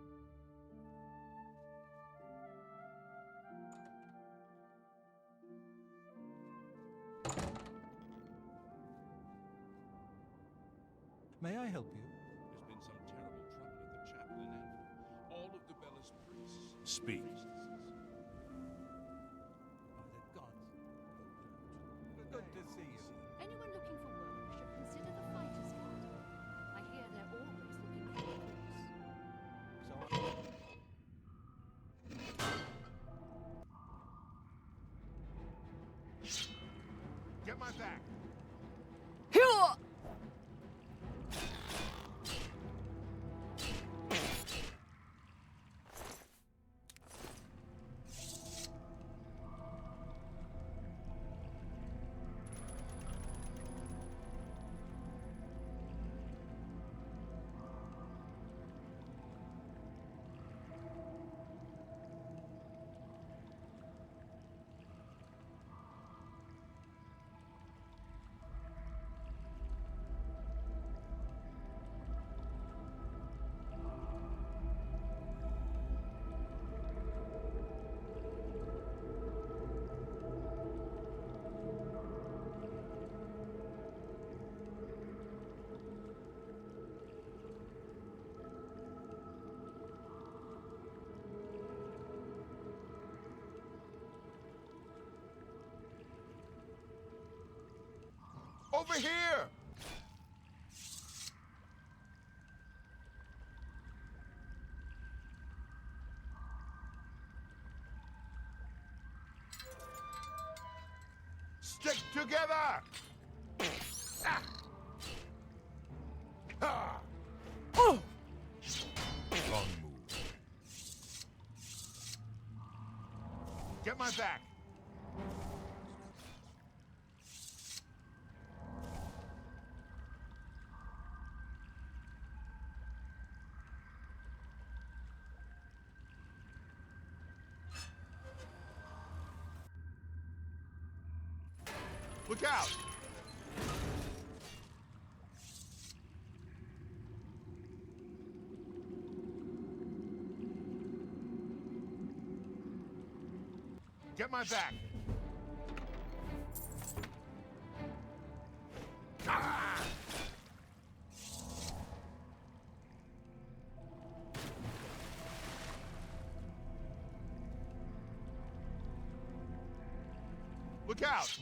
May I help you? There's been some terrible trouble at the chapel in Anvil. All of Dubella's priests... Speak. Good to see you. Anyone looking for work should consider the Fighters Guild. I hear they're always looking for recruits. Get my back! Over here! Stick together! Ah. Ah. Oh! Wrong move. Get my back! Look out! Get my back! Look out!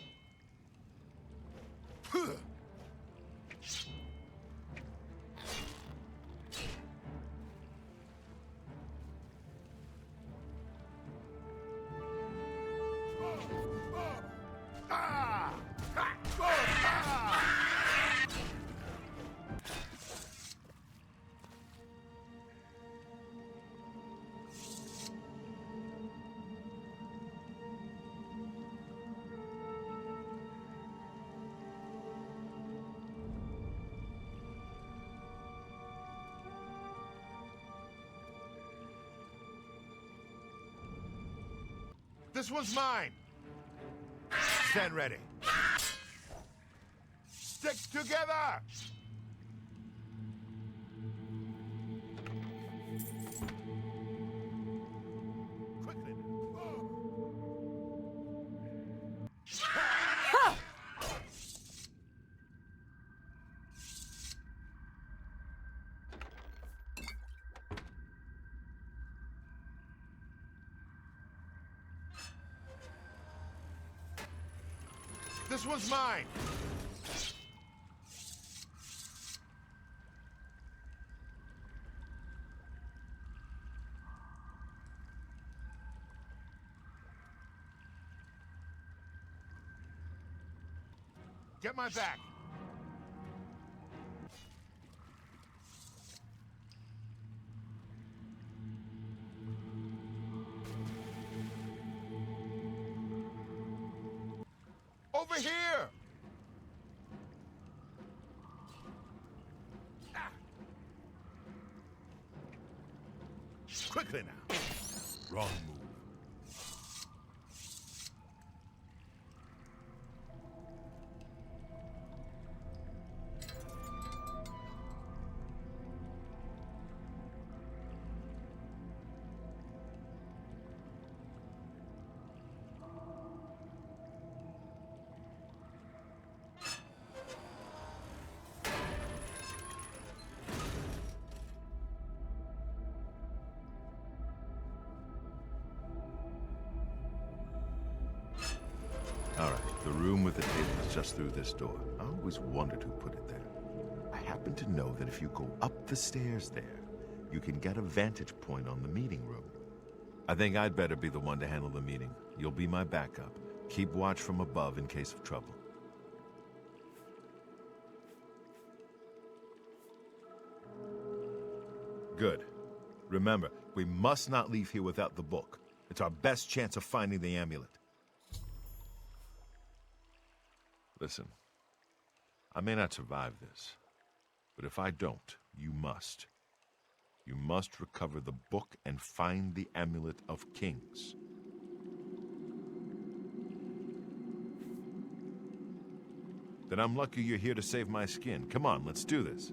This one's mine. Stand ready. Stick together! Quickly. This one's mine. Get my back. Over here! Ah. Quickly now. Wrong move. All right, the room with the table is just through this door. I always wondered who put it there. I happen to know that if you go up the stairs there, you can get a vantage point on the meeting room. I think I'd better be the one to handle the meeting. You'll be my backup. Keep watch from above in case of trouble. Good. Remember, we must not leave here without the book. It's our best chance of finding the amulet. Listen, I may not survive this, but if I don't, you must. You must recover the book and find the Amulet of Kings. Then I'm lucky you're here to save my skin. Come on, let's do this.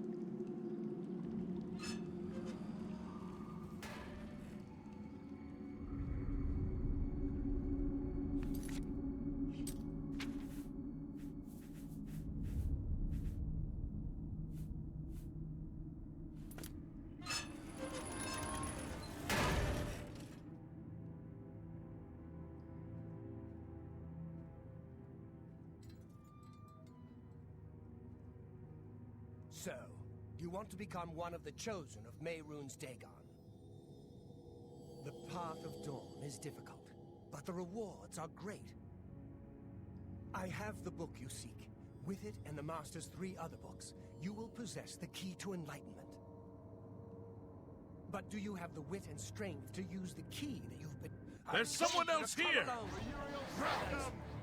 So, you want to become one of the chosen of Mehrunes Dagon? The path of dawn is difficult, but the rewards are great. I have the book you seek. With it and the Master's 3 other books, you will possess the key to enlightenment. But do you have the wit and strength to use the key that you've been... There's someone else here!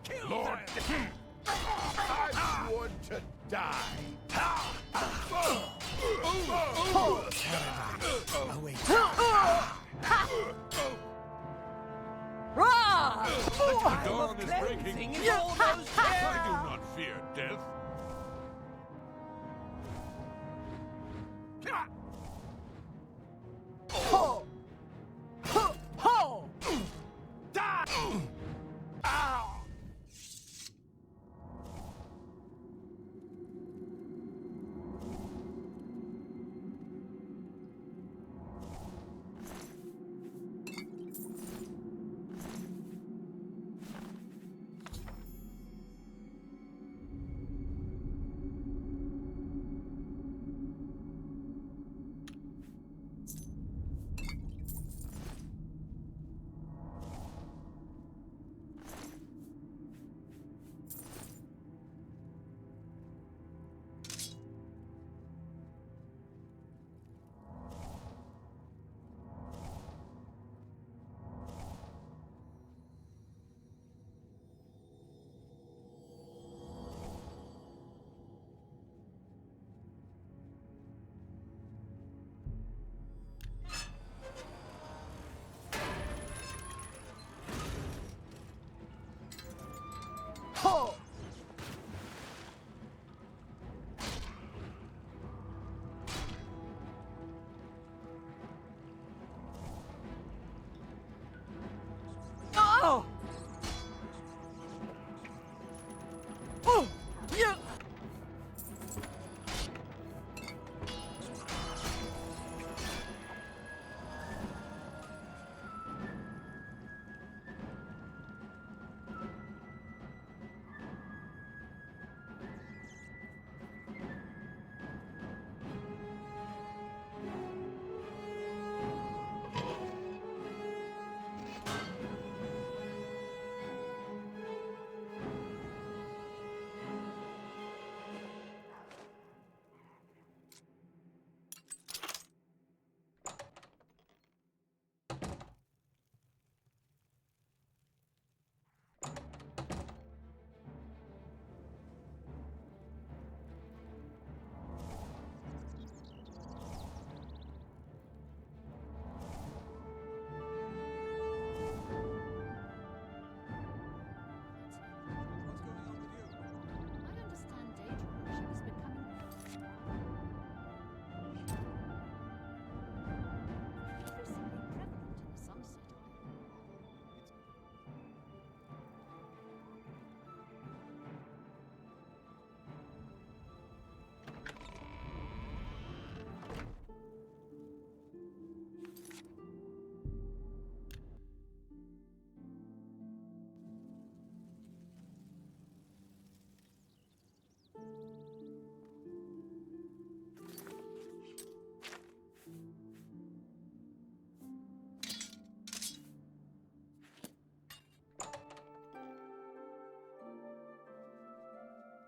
Kill Lord! them! I sworn to die! Await. The dawn is breaking! I do not fear death! Ho! Oh! Oh! Yeah! I understand data worship is becoming increasingly prevalent in the Sunset Isle.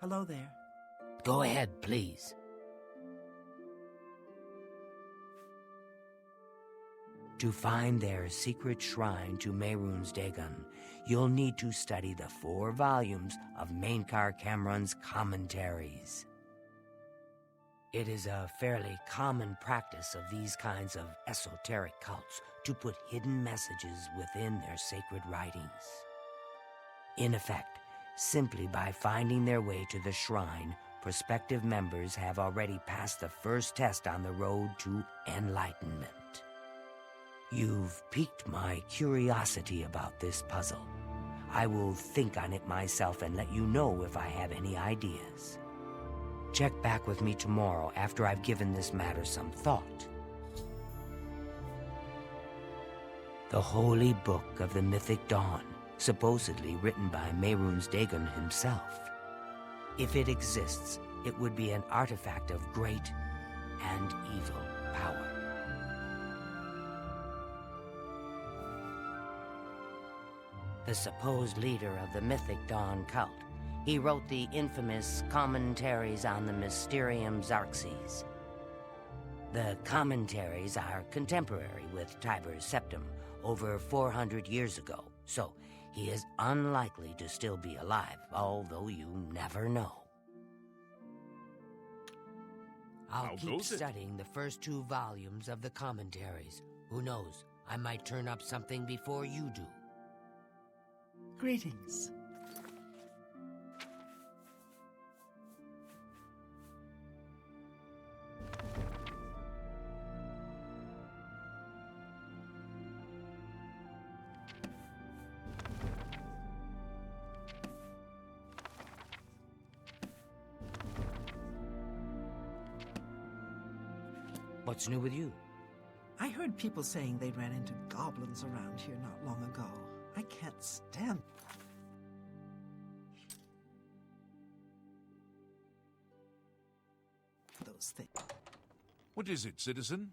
Hello there. Go ahead, please. To find their secret shrine to Mehrunes Dagon, you'll need to study the 4 volumes of Mainkar Cameron's commentaries. It is a fairly common practice of these kinds of esoteric cults to put hidden messages within their sacred writings. In effect, simply by finding their way to the shrine, prospective members have already passed the first test on the road to enlightenment. You've piqued my curiosity about this puzzle. I will think on it myself and let you know if I have any ideas. Check back with me tomorrow after I've given this matter some thought. The Holy Book of the Mythic Dawn, supposedly written by Mehrunes Dagon himself. If it exists, it would be an artifact of great and evil power. The supposed leader of the Mythic Dawn cult, he wrote the infamous Commentaries on the Mysterium Xarxes. The commentaries are contemporary with Tiber's Septim, over 400 years ago, so he is unlikely to still be alive, although you never know. I'll How keep goes it? studying the first 2 volumes of the commentaries. Who knows, I might turn up something before you do. Greetings. What's new with you? I heard people saying they ran into goblins around here not long ago. I can't stand those things. What is it, citizen?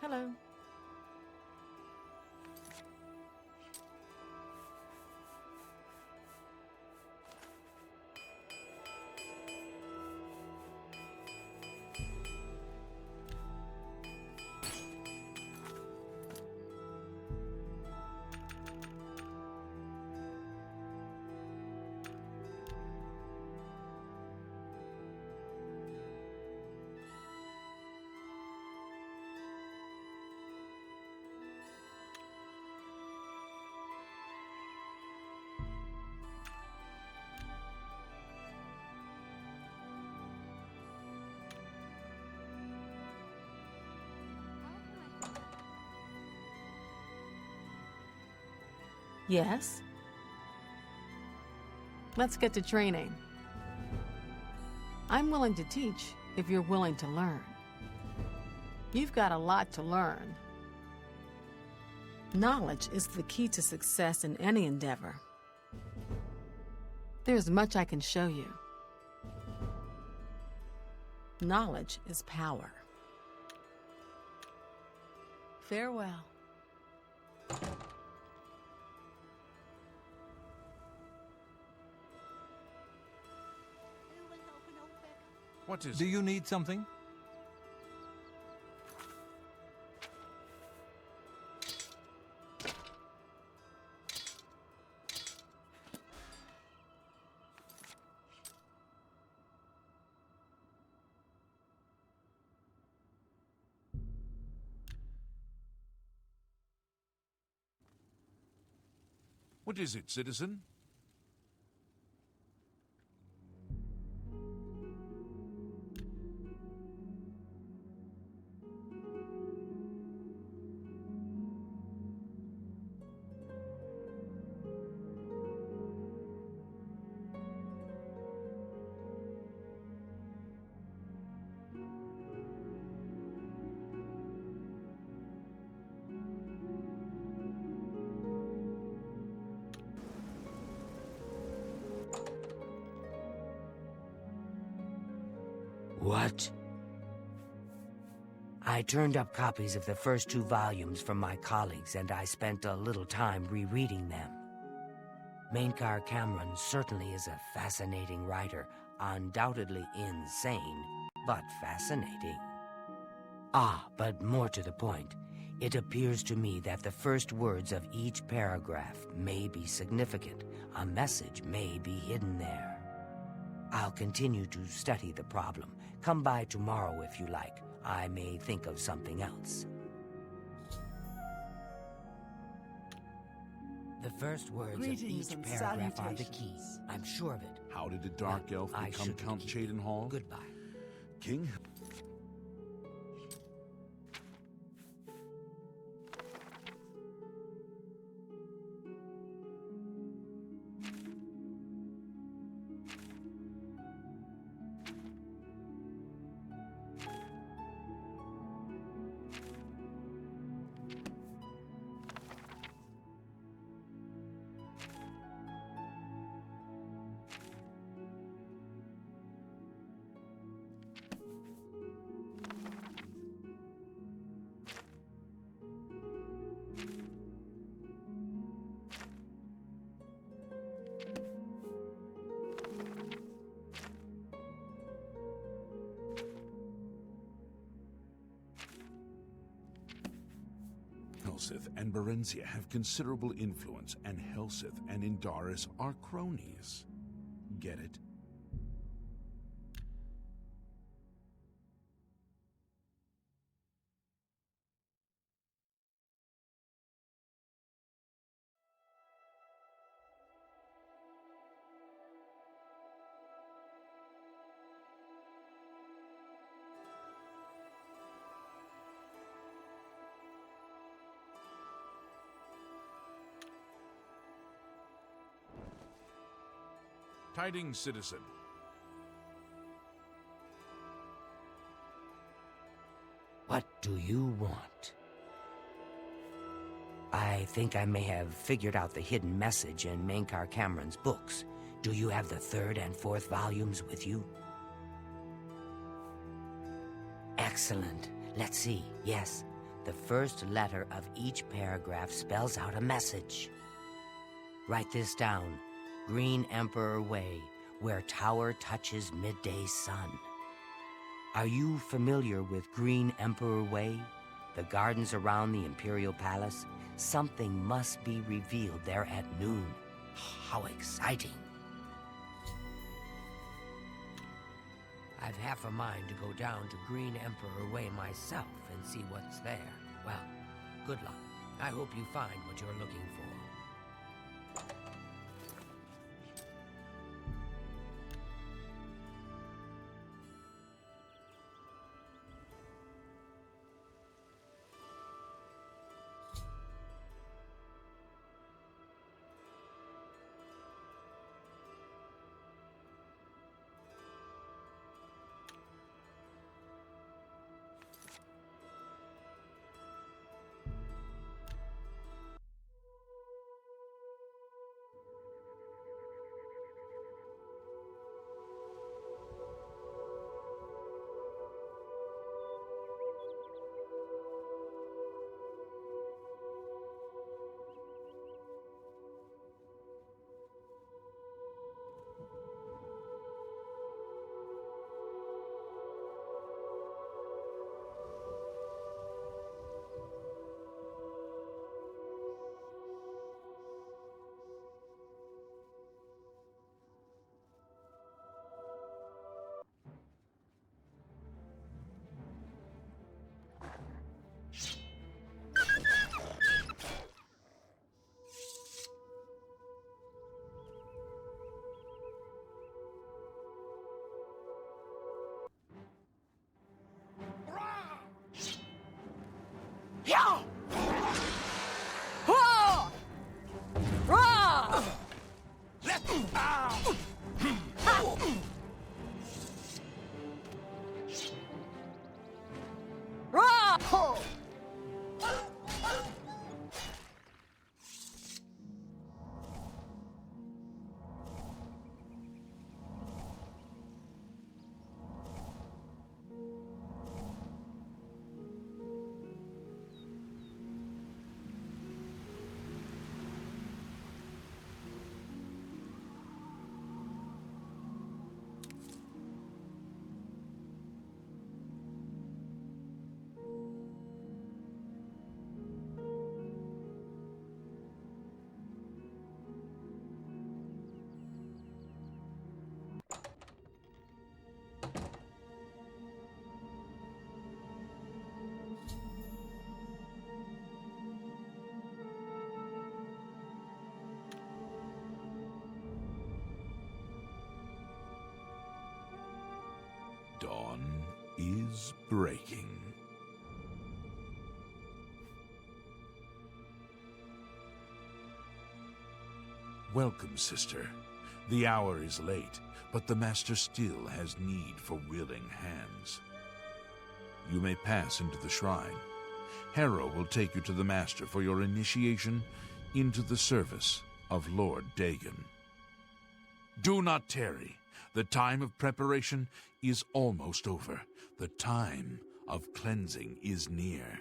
Hello. Yes? Let's get to training. I'm willing to teach if you're willing to learn. You've got a lot to learn. Knowledge is the key to success in any endeavor. There's much I can show you. Knowledge is power. Farewell. What is Do it? you need something? What is it, citizen? What? I turned up copies of the first 2 volumes from my colleagues, and I spent a little time rereading them. Mainkar Cameron certainly is a fascinating writer, undoubtedly insane, but fascinating. But more to the point, it appears to me that the first words of each paragraph may be significant. A message may be hidden there. I'll continue to study the problem. Come by tomorrow if you like. I may think of something else. The first words Greetings of each and paragraph are the key. salutations. I'm sure of it. How did a dark But elf I become shouldn't Count keep you. Cheydinhal? Goodbye. King? Helseth and Berenzia have considerable influence, and Helseth and Indaris are cronies. Get it? Tidings, citizen. What do you want? I think I may have figured out the hidden message in Mainkar Cameron's books. Do you have the 3rd and 4th volumes with you? Excellent. Let's see. Yes. The first letter of each paragraph spells out a message. Write this down. Green Emperor Way, where tower touches midday sun. Are you familiar with Green Emperor Way? The gardens around the Imperial Palace? Something must be revealed there at noon. How exciting. I've half a mind to go down to Green Emperor Way myself and see what's there. Well, good luck. I hope you find what you're looking for. Dawn is breaking. Welcome, sister. The hour is late, but the Master still has need for willing hands. You may pass into the shrine. Harrow will take you to the Master for your initiation into the service of Lord Dagon. Do not tarry. The time of preparation is almost over. The time of cleansing is near.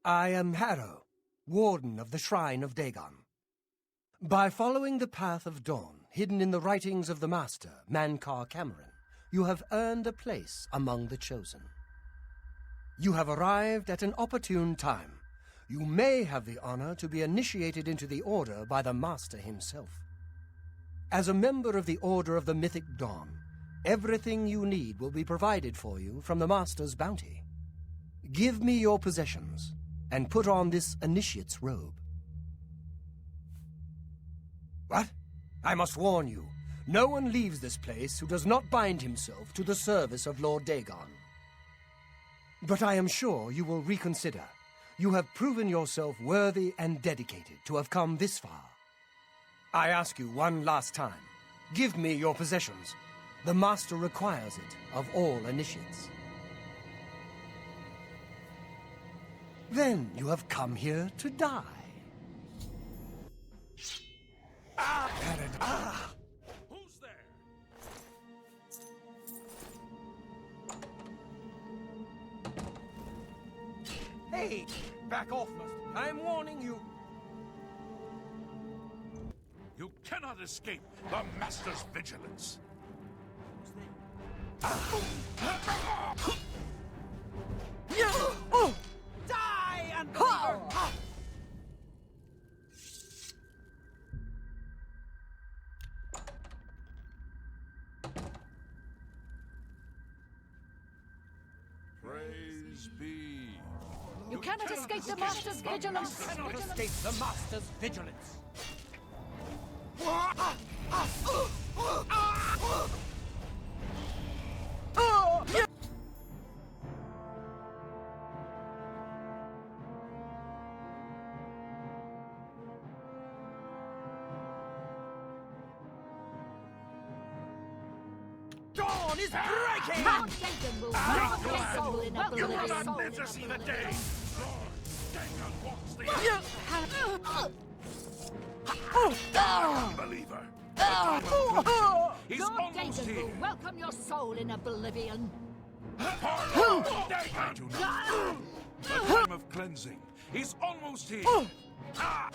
I am Harrow, Warden of the Shrine of Dagon. By following the path of dawn, hidden in the writings of the Master, Mankar Cameron, you have earned a place among the Chosen. You have arrived at an opportune time. You may have the honor to be initiated into the Order by the Master himself. As a member of the Order of the Mythic Dawn, everything you need will be provided for you from the Master's bounty. Give me your possessions, and put on this initiate's robe. What? I must warn you, no one leaves this place who does not bind himself to the service of Lord Dagon. But I am sure you will reconsider. You have proven yourself worthy and dedicated to have come this far. I ask you one last time, give me your possessions. The Master requires it of all initiates. Then you have come here to die. Who's there? Hey, back off, Mustard. I'm warning you. You cannot escape the Master's vigilance. Die, unbeliever! Praise be. You cannot escape the Master's vigilance. Cannot escape the Master's vigilance. Dawn is breaking! Lord Dagon will welcome your soul in You will oblivion. not live to see the day. Lord Dagon walks the unbeliever. The time of cleansing is Lord almost Dagon here. will welcome your soul in oblivion. For Lord Dagon, do not. The time of cleansing is almost here. Ah!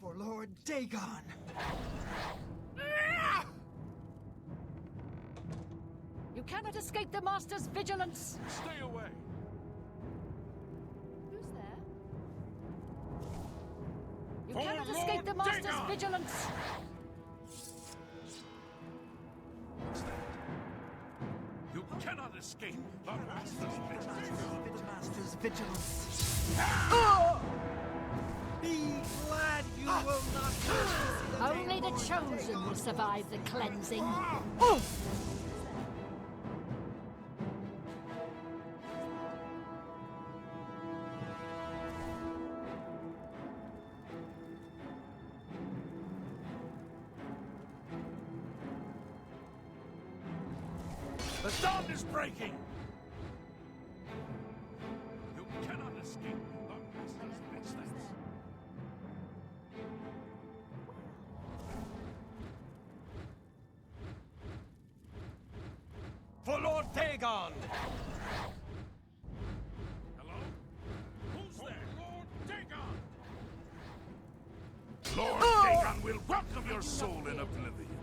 For Lord Dagon. You cannot escape the Master's vigilance. Stay away. Who's there? You For cannot Lord escape the Master's Dagon! vigilance. What's that? You cannot escape the Master's vigilance. The Master's vigilance. Be glad you will not Only the chosen will survive the cleansing. The dawn is breaking. You cannot escape the Master's vigilance. For Lord Dagon! Hello? Who's there? Lord Dagon! Lord Dagon will welcome your soul in oblivion.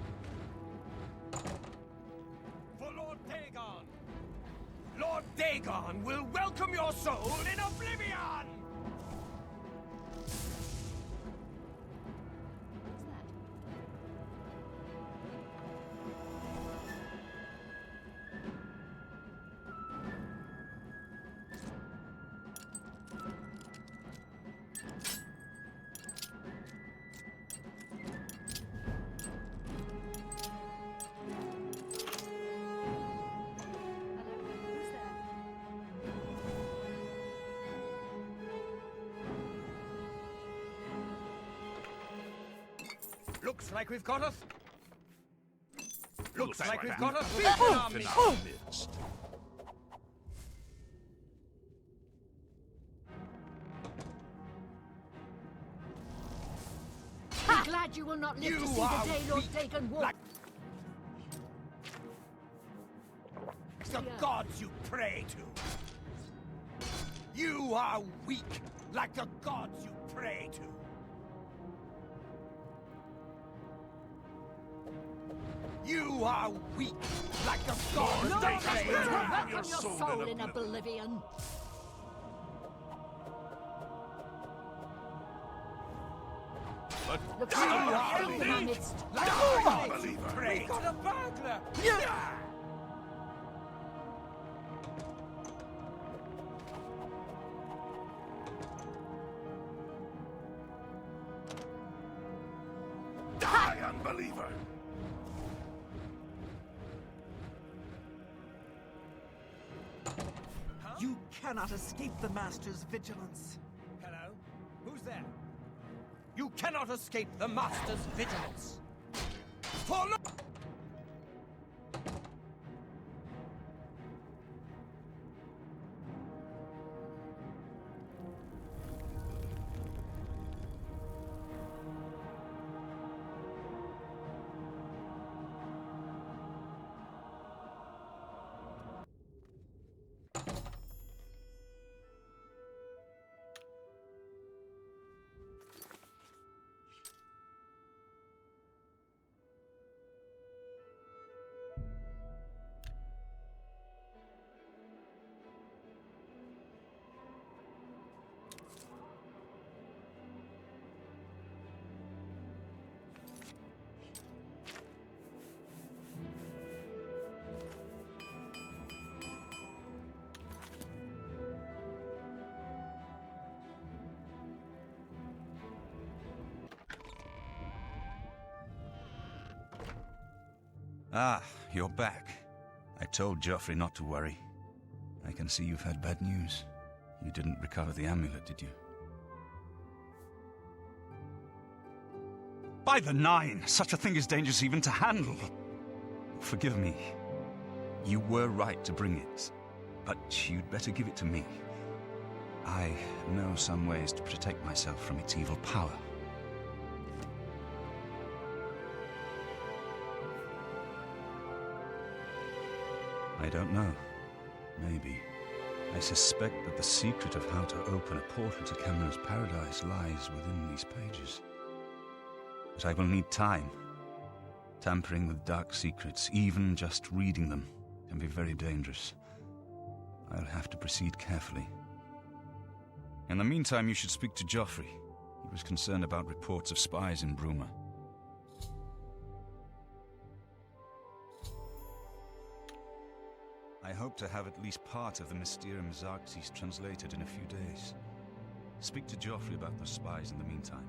For Lord Dagon! Lord Dagon will welcome your soul in oblivion! Looks like we've got a... Looks like we've got a thief in our midst. Be glad you will not live to You see are the day Lord weak Dagon walks. like the gods you pray to. You are weak, like the gods you pray to. You are weak, like the gods you pray to. Welcome your soul in Oblivion. Looks like a field in our midst. Like the gods you pray to. We got a burglar! Die, unbeliever! You cannot escape the Master's vigilance. Hello? Who's there? You cannot escape the Master's vigilance. Follow! Ah, you're back. I told Joffrey not to worry. I can see you've had bad news. You didn't recover the amulet, did you? By the Nine! Such a thing is dangerous even to handle! Forgive me. You were right to bring it, but you'd better give it to me. I know some ways to protect myself from its evil power. I don't know. Maybe. I suspect that the secret of how to open a portal to Cameron's paradise lies within these pages. But I will need time. Tampering with dark secrets, even just reading them, can be very dangerous. I'll have to proceed carefully. In the meantime, you should speak to Joffrey. He was concerned about reports of spies in Bruma. I hope to have at least part of the Mysterium Xarxes translated in a few days. Speak to Joffrey about those spies in the meantime.